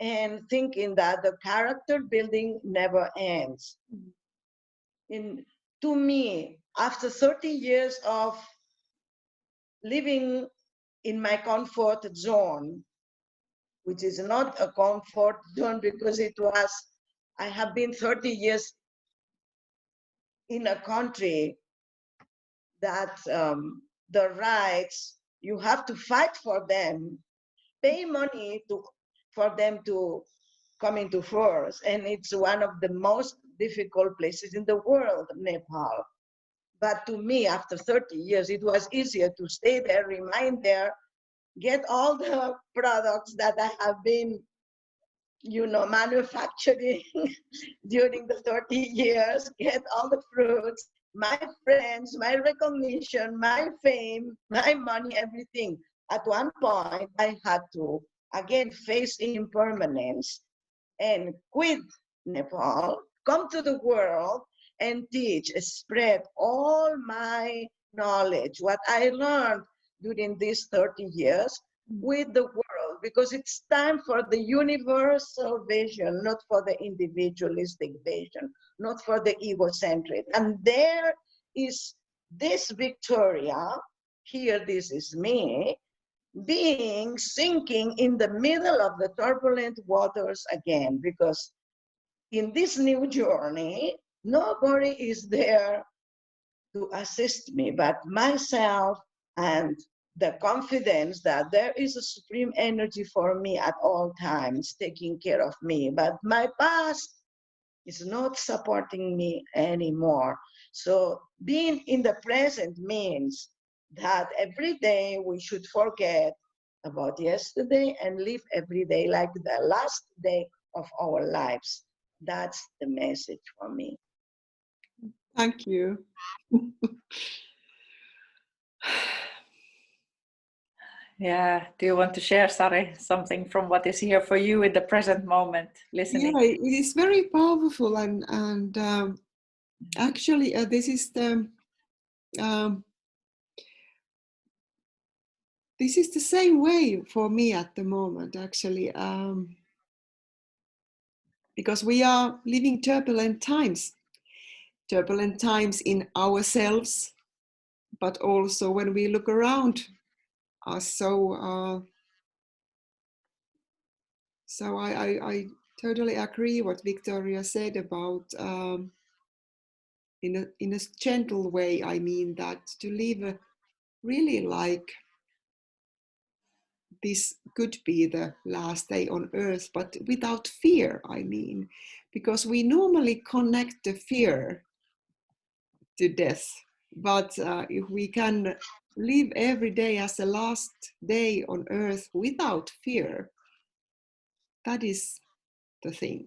and thinking that the character building never ends. To me, after 30 years of living in my comfort zone, which is not a comfort zone because I have been 30 years in a country that the rights, you have to fight for them, pay money for them to come into force. And it's one of the most difficult places in the world, Nepal. But to me, after 30 years, it was easier to stay there, remain there, get all the products that I have been, manufacturing during the 30 years, get all the fruits, my friends, my recognition, my fame, my money, everything. At one point, I had to, again, face impermanence and quit Nepal, come to the world and teach, spread all my knowledge, what I learned during these 30 years with the world, because it's time for the universal vision, not for the individualistic vision, not for the egocentric. And there is this Victoria, here this is me, sinking in the middle of the turbulent waters again, because in this new journey, nobody is there to assist me but myself, and the confidence that there is a supreme energy for me at all times, taking care of me. But my past is not supporting me anymore. So being in the present means that every day we should forget about yesterday and live every day like the last day of our lives. That's the message for me. Thank you. Yeah, do you want to share, Sari, something from what is here for you in the present moment, listening? Yeah, it is very powerful, and actually this is the this is the same way for me at the moment, actually, because we are living turbulent times in ourselves, but also when we look around us. So I totally agree what Victoria said about in a gentle way. I mean that to live really like this could be the last day on earth, but without fear, I mean, because we normally connect the fear to death. But if we can live every day as the last day on earth without fear, that is the thing.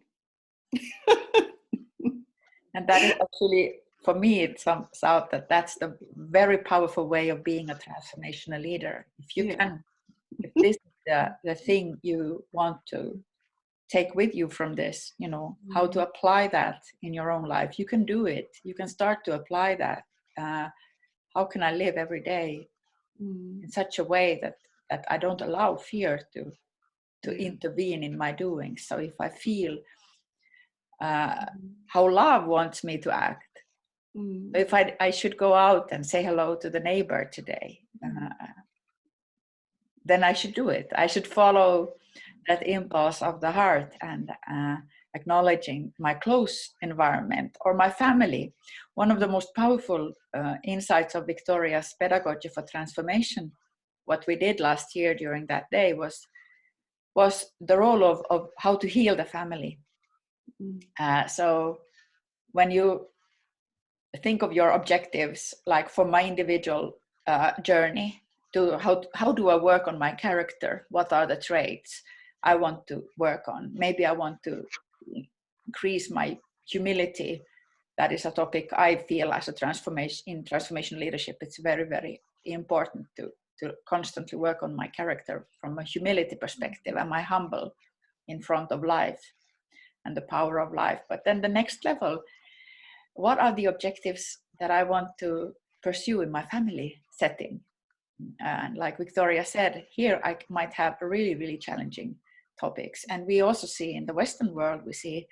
And that is actually, for me, it sums out that that's the very powerful way of being a transformational leader. If you can, if this is the thing you want to take with you from this, you know, how to apply that in your own life, you can do it. You can start to apply that. How can I live every day in such a way that I don't allow fear to intervene in my doings? So if I feel how love wants me to act, if I should go out and say hello to the neighbor today, then I should do it. I should follow that impulse of the heart and acknowledging my close environment or my family. One of the most powerful insights of Victoria's pedagogy for transformation, what we did last year during that day was the role of how to heal the family. So when you think of your objectives, like for my individual journey, to how do I work on my character? What are the traits I want to work on? Maybe I want to increase my humility. That is a topic I feel as a transformation leadership. It's very, very important to constantly work on my character from a humility perspective. Am I humble in front of life and the power of life? But then the next level, what are the objectives that I want to pursue in my family setting? And like Victoria said, here I might have really, really challenging topics. And we also see in the Western world, we see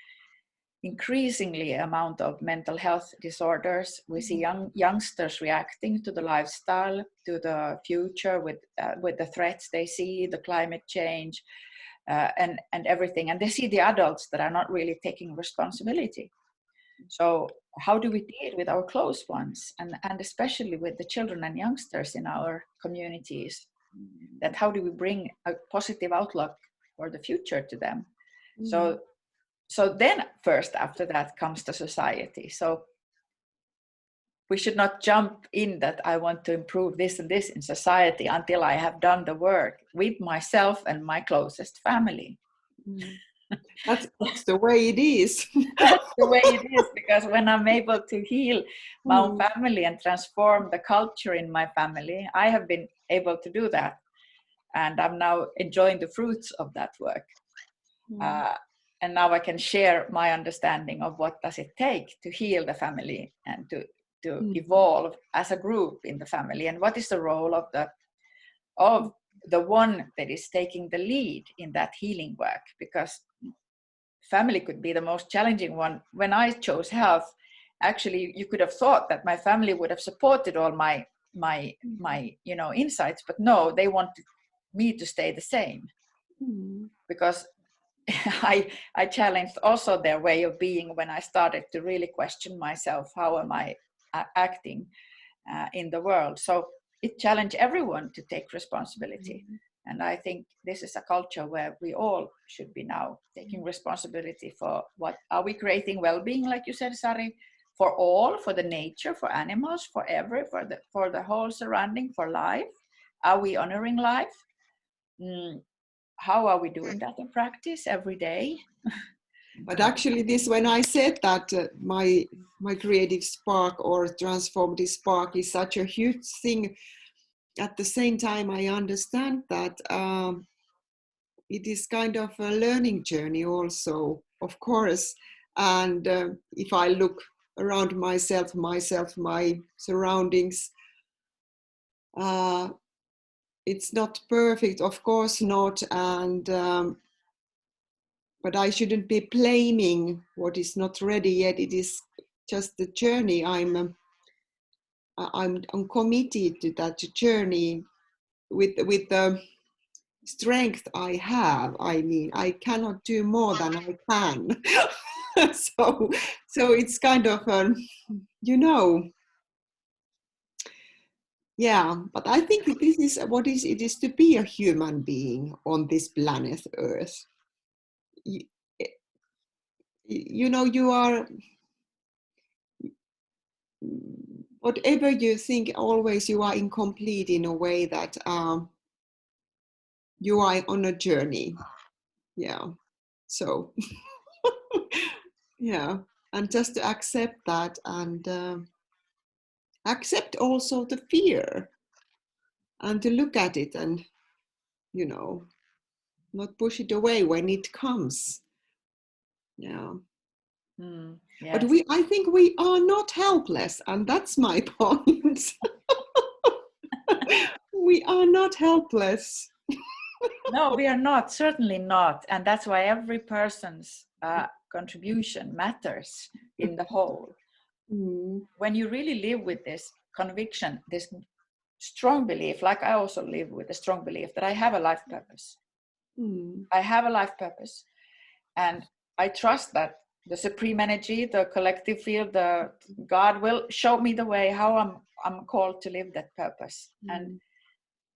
increasingly amount of mental health disorders. We see youngsters reacting to the lifestyle, to the future with the threats they see, the climate change, and everything. And they see the adults that are not really taking responsibility. So how do we deal with our close ones, and especially with the children and youngsters in our communities? That how do we bring a positive outlook for the future to them? So then first after that comes the society. So we should not jump in that I want to improve this and this in society until I have done the work with myself and my closest family. That's the way it is. That's the way it is, because when I'm able to heal my own family and transform the culture in my family, I have been able to do that. And I'm now enjoying the fruits of that work. And now I can share my understanding of what does it take to heal the family and to evolve as a group in the family. And what is the role of the one that is taking the lead in that healing work? Because family could be the most challenging one. When I chose health, actually you could have thought that my family would have supported all my insights, but no, they wanted me to stay the same. Because I challenged also their way of being when I started to really question myself, how am I acting in the world? So it challenged everyone to take responsibility. And I think this is a culture where we all should be now taking responsibility for what are we creating well-being, like you said, Sari, for all, for the nature, for animals, for the whole surrounding, for life. Are we honoring life? How are we doing that in practice every day? But actually this, when I said that my creative spark or transformative spark is such a huge thing, at the same time I understand that it is kind of a learning journey also, of course. And if I look around myself, my surroundings, it's not perfect, of course not, and but I shouldn't be blaming what is not ready yet. It is just the journey. I'm committed to that journey with the strength I have. I mean, I cannot do more than I can. so it's kind of yeah, but I think this is what it is to be a human being on this planet Earth. You are, whatever you think, always you are incomplete in a way that you are on a journey. Yeah. So, yeah. And just to accept that, and accept also the fear, and to look at it and, not push it away when it comes. Yeah. Yes. But I think we are not helpless, and that's my point. We are not helpless. No, we are not, certainly not. And that's why every person's contribution matters in the whole. When you really live with this conviction, this strong belief, like I also live with a strong belief that I have a life purpose. I have a life purpose. And I trust that the supreme energy, the collective field, the God will show me the way how I'm called to live that purpose. And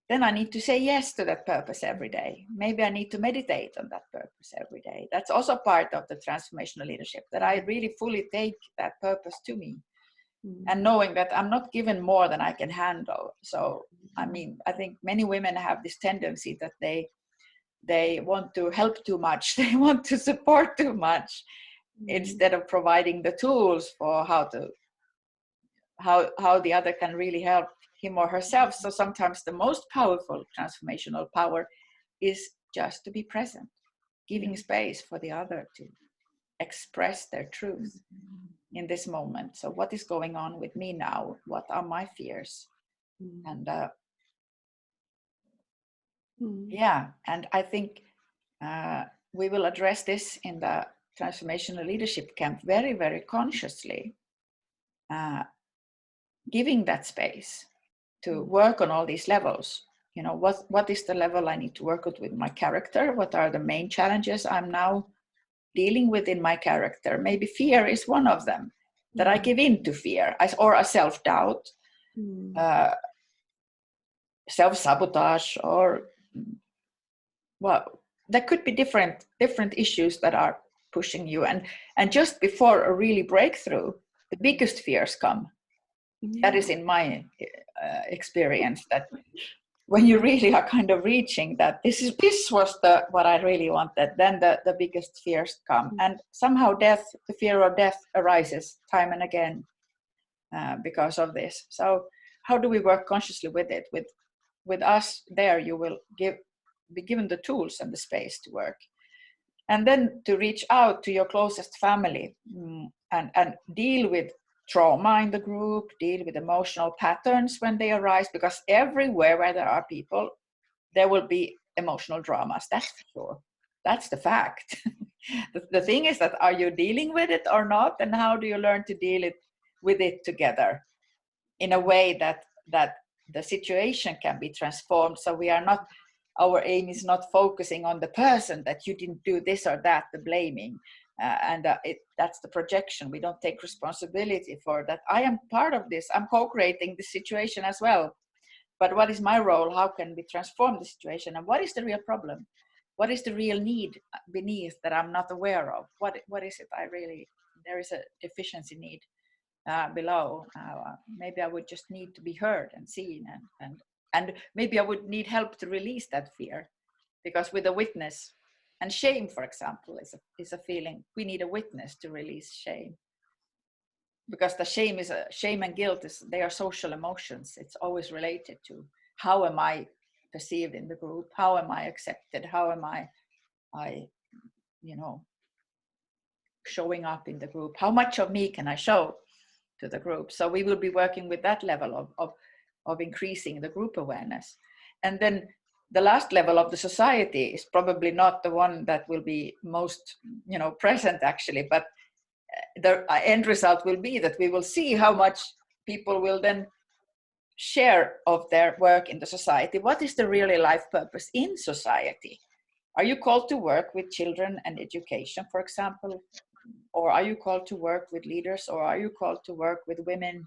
then I need to say yes to that purpose every day. Maybe I need to meditate on that purpose every day. That's also part of the transformational leadership, that I really fully take that purpose to me. And knowing that I'm not given more than I can handle. So, I mean, I think many women have this tendency that they want to help too much. They want to support too much instead of providing the tools for how the other can really help him or herself. So sometimes the most powerful transformational power is just to be present, giving space for the other to express their truth in this moment. So what is going on with me now? What are my fears? And yeah, and I think we will address this in the transformational leadership camp very, very consciously, giving that space to work on all these levels. What is the level I need to work with my character? What are the main challenges I'm now dealing with in my character? Maybe fear is one of them, that I give in to fear, or a self-doubt, self-sabotage, or there could be different issues that are pushing you. And just before a really breakthrough, the biggest fears come. That is in my experience, that when you really are kind of reaching that this was what I really wanted, then the biggest fears come. And somehow the fear of death arises time and again because of this. So how do we work consciously with it? With us there, you will be given the tools and the space to work. And then to reach out to your closest family and deal with trauma in the group, deal with emotional patterns when they arise, because everywhere where there are people, there will be emotional dramas. That's for sure. That's the fact. The thing is that, are you dealing with it or not? And how do you learn to deal with it together in a way that the situation can be transformed? So our aim is not focusing on the person, that you didn't do this or that, the blaming. That's the projection. We don't take responsibility for that. I am part of this. I'm co-creating the situation as well. But what is my role? How can we transform the situation? And what is the real problem? What is the real need beneath that I'm not aware of? What is it there is a deficiency need below. Maybe I would just need to be heard and seen, and maybe I would need help to release that fear, because with a witness, and shame, for example, is a feeling. We need a witness to release shame, because the shame and guilt they are social emotions. It's always related to how am I perceived in the group, how am I accepted, how am I showing up in the group, how much of me can I show to the group. So we will be working with that level of increasing the group awareness. And then the last level of the society is probably not the one that will be most, present actually, but the end result will be that we will see how much people will then share of their work in the society. What is the really life purpose in society? Are you called to work with children and education, for example? Or are you called to work with leaders? Or are you called to work with women,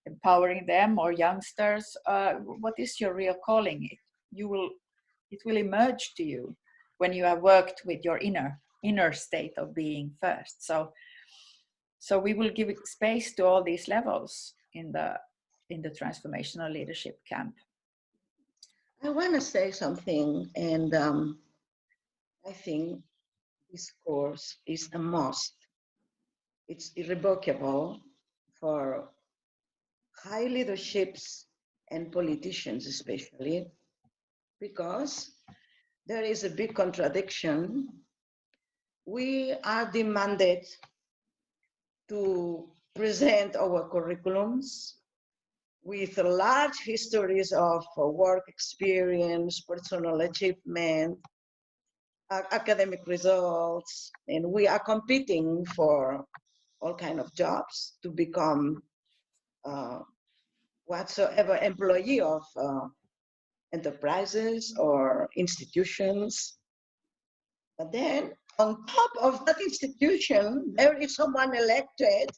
empowering them, or youngsters? What is your real calling? It will emerge to you when you have worked with your inner state of being first. So we will give space to all these levels in the transformational leadership camp. I want to say something, and I think this course is a must. It's irrevocable for high leaderships and politicians especially, because there is a big contradiction. We are demanded to present our curriculums with large histories of work experience, personal achievement, academic results, and we are competing for all kinds of jobs to become whatsoever employee of enterprises or institutions. But then on top of that institution, there is someone elected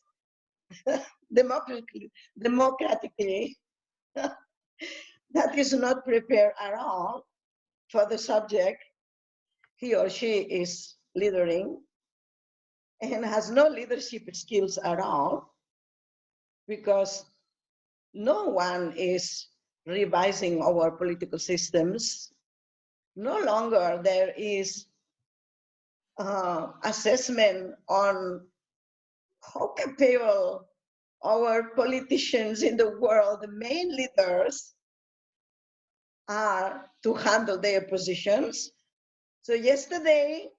democratically that is not prepared at all for the subject he or she is leading, and has no leadership skills at all, because no one is revising our political systems. No longer there is assessment on how capable our politicians in the world, the main leaders, are to handle their positions. So yesterday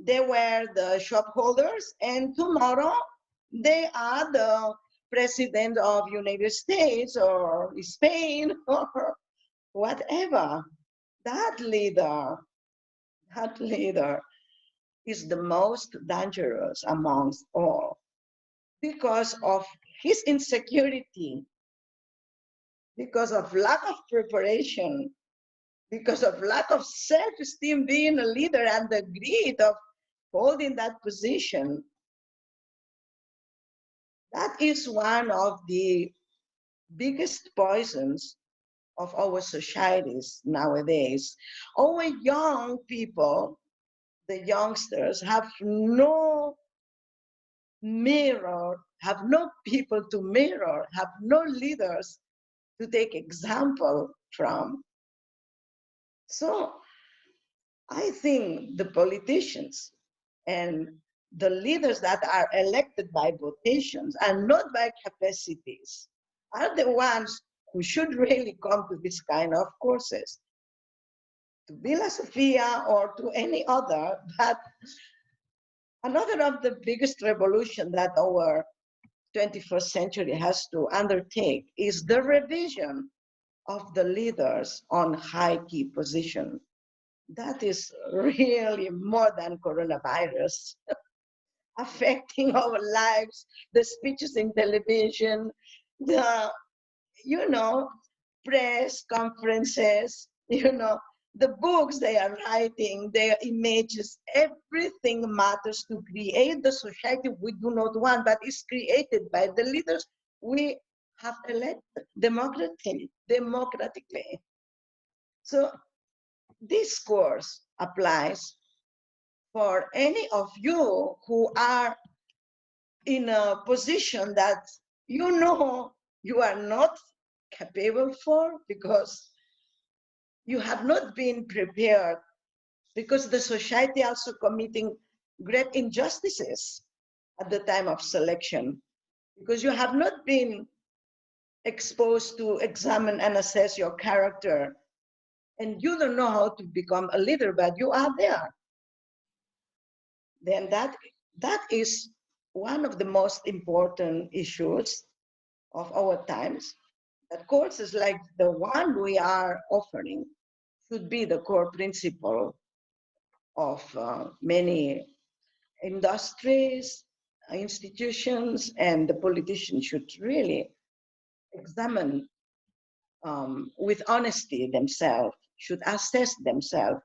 they were the shop holders, and tomorrow they are the president of United States or Spain or whatever. That leader is the most dangerous amongst all, because of his insecurity, because of lack of preparation, because of lack of self-esteem being a leader, and the greed of holding that position. That is one of the biggest poisons of our societies nowadays. Our young people, the youngsters, have no mirror, have no people to mirror, have no leaders to take example from. So I think the politicians and the leaders that are elected by votations and not by capacities are the ones who should really come to this kind of courses, to Villa Sofia or to any other. But another of the biggest revolution that our 21st century has to undertake is the revision of the leaders on high key position. That is really more than coronavirus affecting our lives, the speeches in television, the, press conferences, the books they are writing, their images, everything matters to create the society we do not want, but is created by the leaders we have elected democratically. So this course applies for any of you who are in a position that you are not capable for, because you have not been prepared, because the society also committing great injustices at the time of selection, because you have not been exposed to examine and assess your character, and you don't know how to become a leader, but you are there. Then that is one of the most important issues of our times. that courses like the one we are offering should be the core principle of many industries, institutions, and the politicians should really examine with honesty themselves, should assess themselves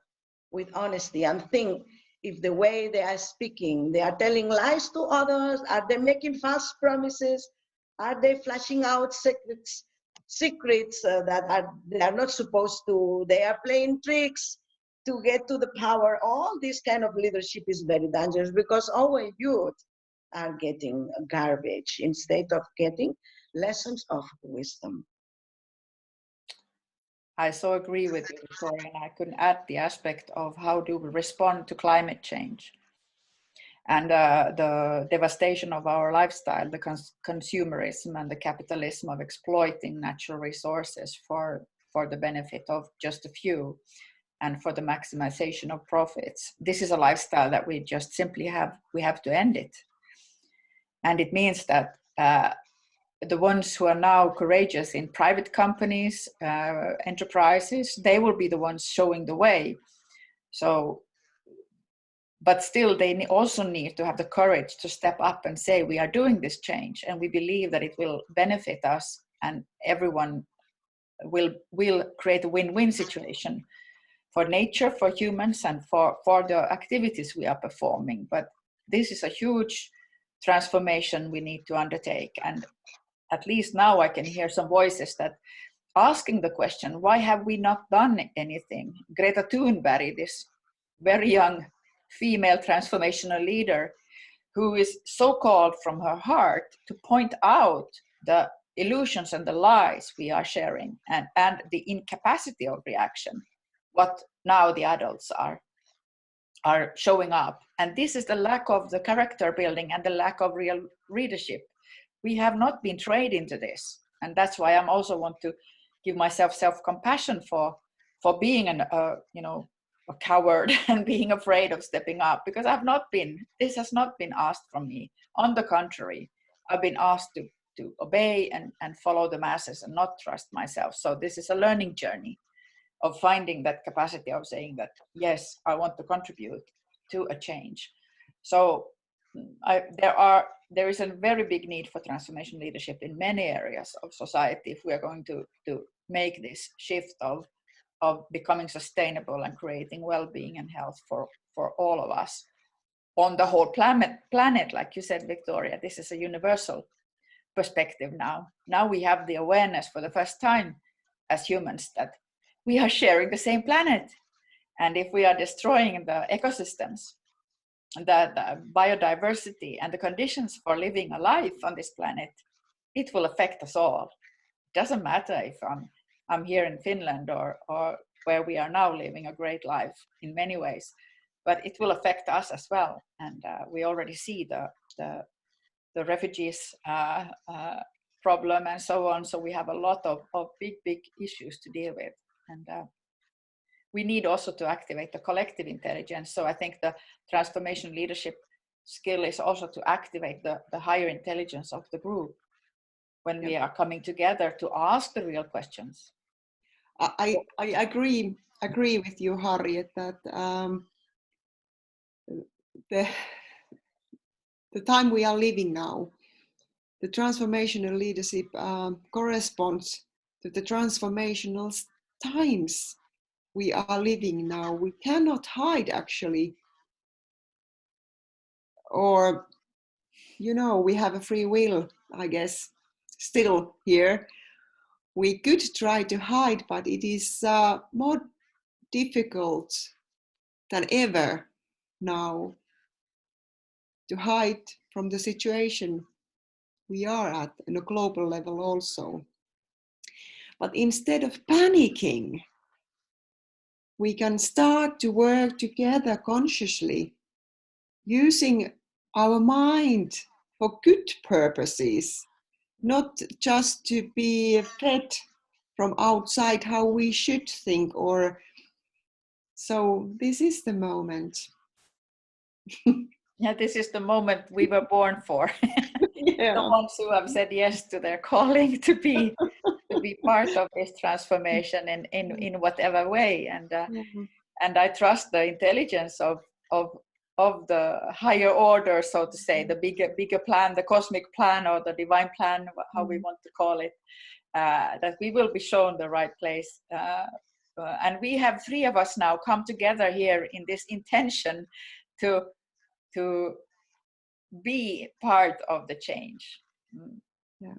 with honesty and think if the way they are speaking, they are telling lies to others, are they making false promises, are they flashing out secrets that they are not supposed to, they are playing tricks to get to the power. All this kind of leadership is very dangerous because our youth are getting garbage instead of getting lessons of wisdom. I so agree with you, Victoria, and I couldn't add the aspect of how do we respond to climate change and the devastation of our lifestyle, the consumerism and the capitalism of exploiting natural resources for the benefit of just a few and for the maximization of profits. This is a lifestyle that we just simply have to end it. And it means that the ones who are now courageous in private companies, enterprises, they will be the ones showing the way. So, but still they also need to have the courage to step up and say, we are doing this change and we believe that it will benefit us and everyone will create a win-win situation for nature, for humans, and for the activities we are performing. But this is a huge transformation we need to undertake. And at least now I can hear some voices that asking the question, why have we not done anything? Greta Thunberg, this very young female transformational leader who is so called from her heart to point out the illusions and the lies we are sharing and the incapacity of reaction, what now the adults are showing up. And this is the lack of the character building and the lack of real leadership. We have not been trained into this. And that's why I also want to give myself self-compassion for being a coward and being afraid of stepping up, because this has not been asked from me. On the contrary, I've been asked to obey and follow the masses and not trust myself. So this is a learning journey of finding that capacity of saying that, yes, I want to contribute to a change. So there is a very big need for transformation leadership in many areas of society if we are going to make this shift of becoming sustainable and creating well-being and health for all of us on the whole planet. Like you said, Victoria, this is a universal perspective now. Now we have the awareness for the first time as humans that we are sharing the same planet. And if we are destroying the ecosystems, the biodiversity and the conditions for living a life on this planet, it will affect us all. It doesn't matter if I'm here in Finland or where we are now living a great life in many ways, but it will affect us as well. And we already see the refugees problem and so on. So we have a lot of big issues to deal with. And we need also to activate the collective intelligence. So I think the transformation leadership skill is also to activate the higher intelligence of the group when we are coming together to ask the real questions. I agree with you, Harriet, that the time we are living now, the transformational leadership corresponds to the transformational times we are living now. We cannot hide, actually, or we have a free will, I guess, still here. We could try to hide, but it is more difficult than ever now to hide from the situation we are at on a global level also. But instead of panicking, we can start to work together consciously, using our mind for good purposes, not just to be fed from outside how we should think. Or so this is the moment. Yeah, this is the moment we were born for. Yeah. The ones who have said yes to their calling to be part of this transformation in whatever way. And I trust the intelligence of the higher order, so to say, the bigger plan, the cosmic plan, or the divine plan, how we want to call it, that we will be shown the right place. And we have 3 of us now come together here in this intention to be part of the change.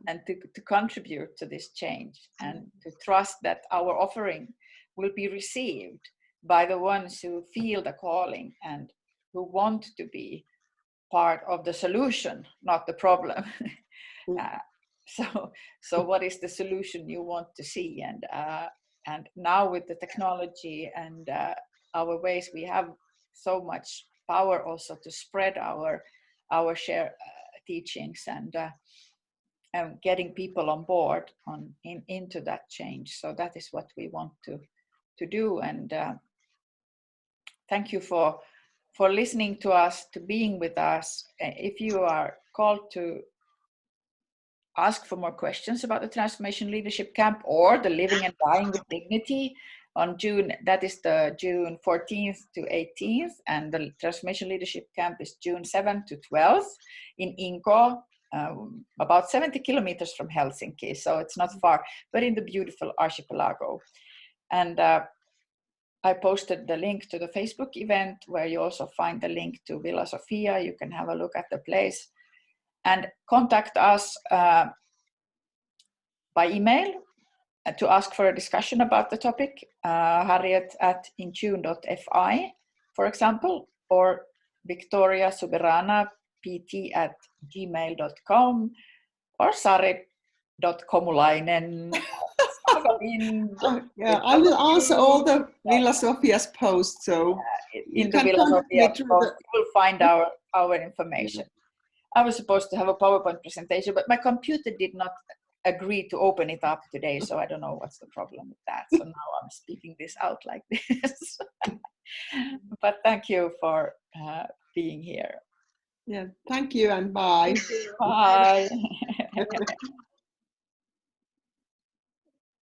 And to contribute to this change, and to trust that our offering will be received by the ones who feel the calling and who want to be part of the solution, not the problem. So what is the solution you want to see? And now with the technology and our ways, we have so much power also to spread our share teachings and getting people on board into that change. So that is what we want to do. And thank you for listening to us, to being with us. If you are called to ask for more questions about the Transformation Leadership Camp or the Living and Dying with Dignity on June, that is the June 14th to 18th, and the Transformation Leadership Camp is June 7th to 12th in Inko, about 70 kilometers from Helsinki, so it's not far, but in the beautiful archipelago. And I posted the link to the Facebook event, where you also find the link to Villa Sofia. You can have a look at the place and contact us by email to ask for a discussion about the topic, harriet@intune.fi, for example, or Victoria Subirana pt@gmail.com, or Sari.Komulainen. Yeah, I will answer all the Villa Sofia's posts, so in the Villa Sofia post, you will find our information. I was supposed to have a PowerPoint presentation, but my computer did not agree to open it up today, so I don't know what's the problem with that. So now I'm speaking this out like this. But thank you for being here. Yeah, thank you and bye. Bye.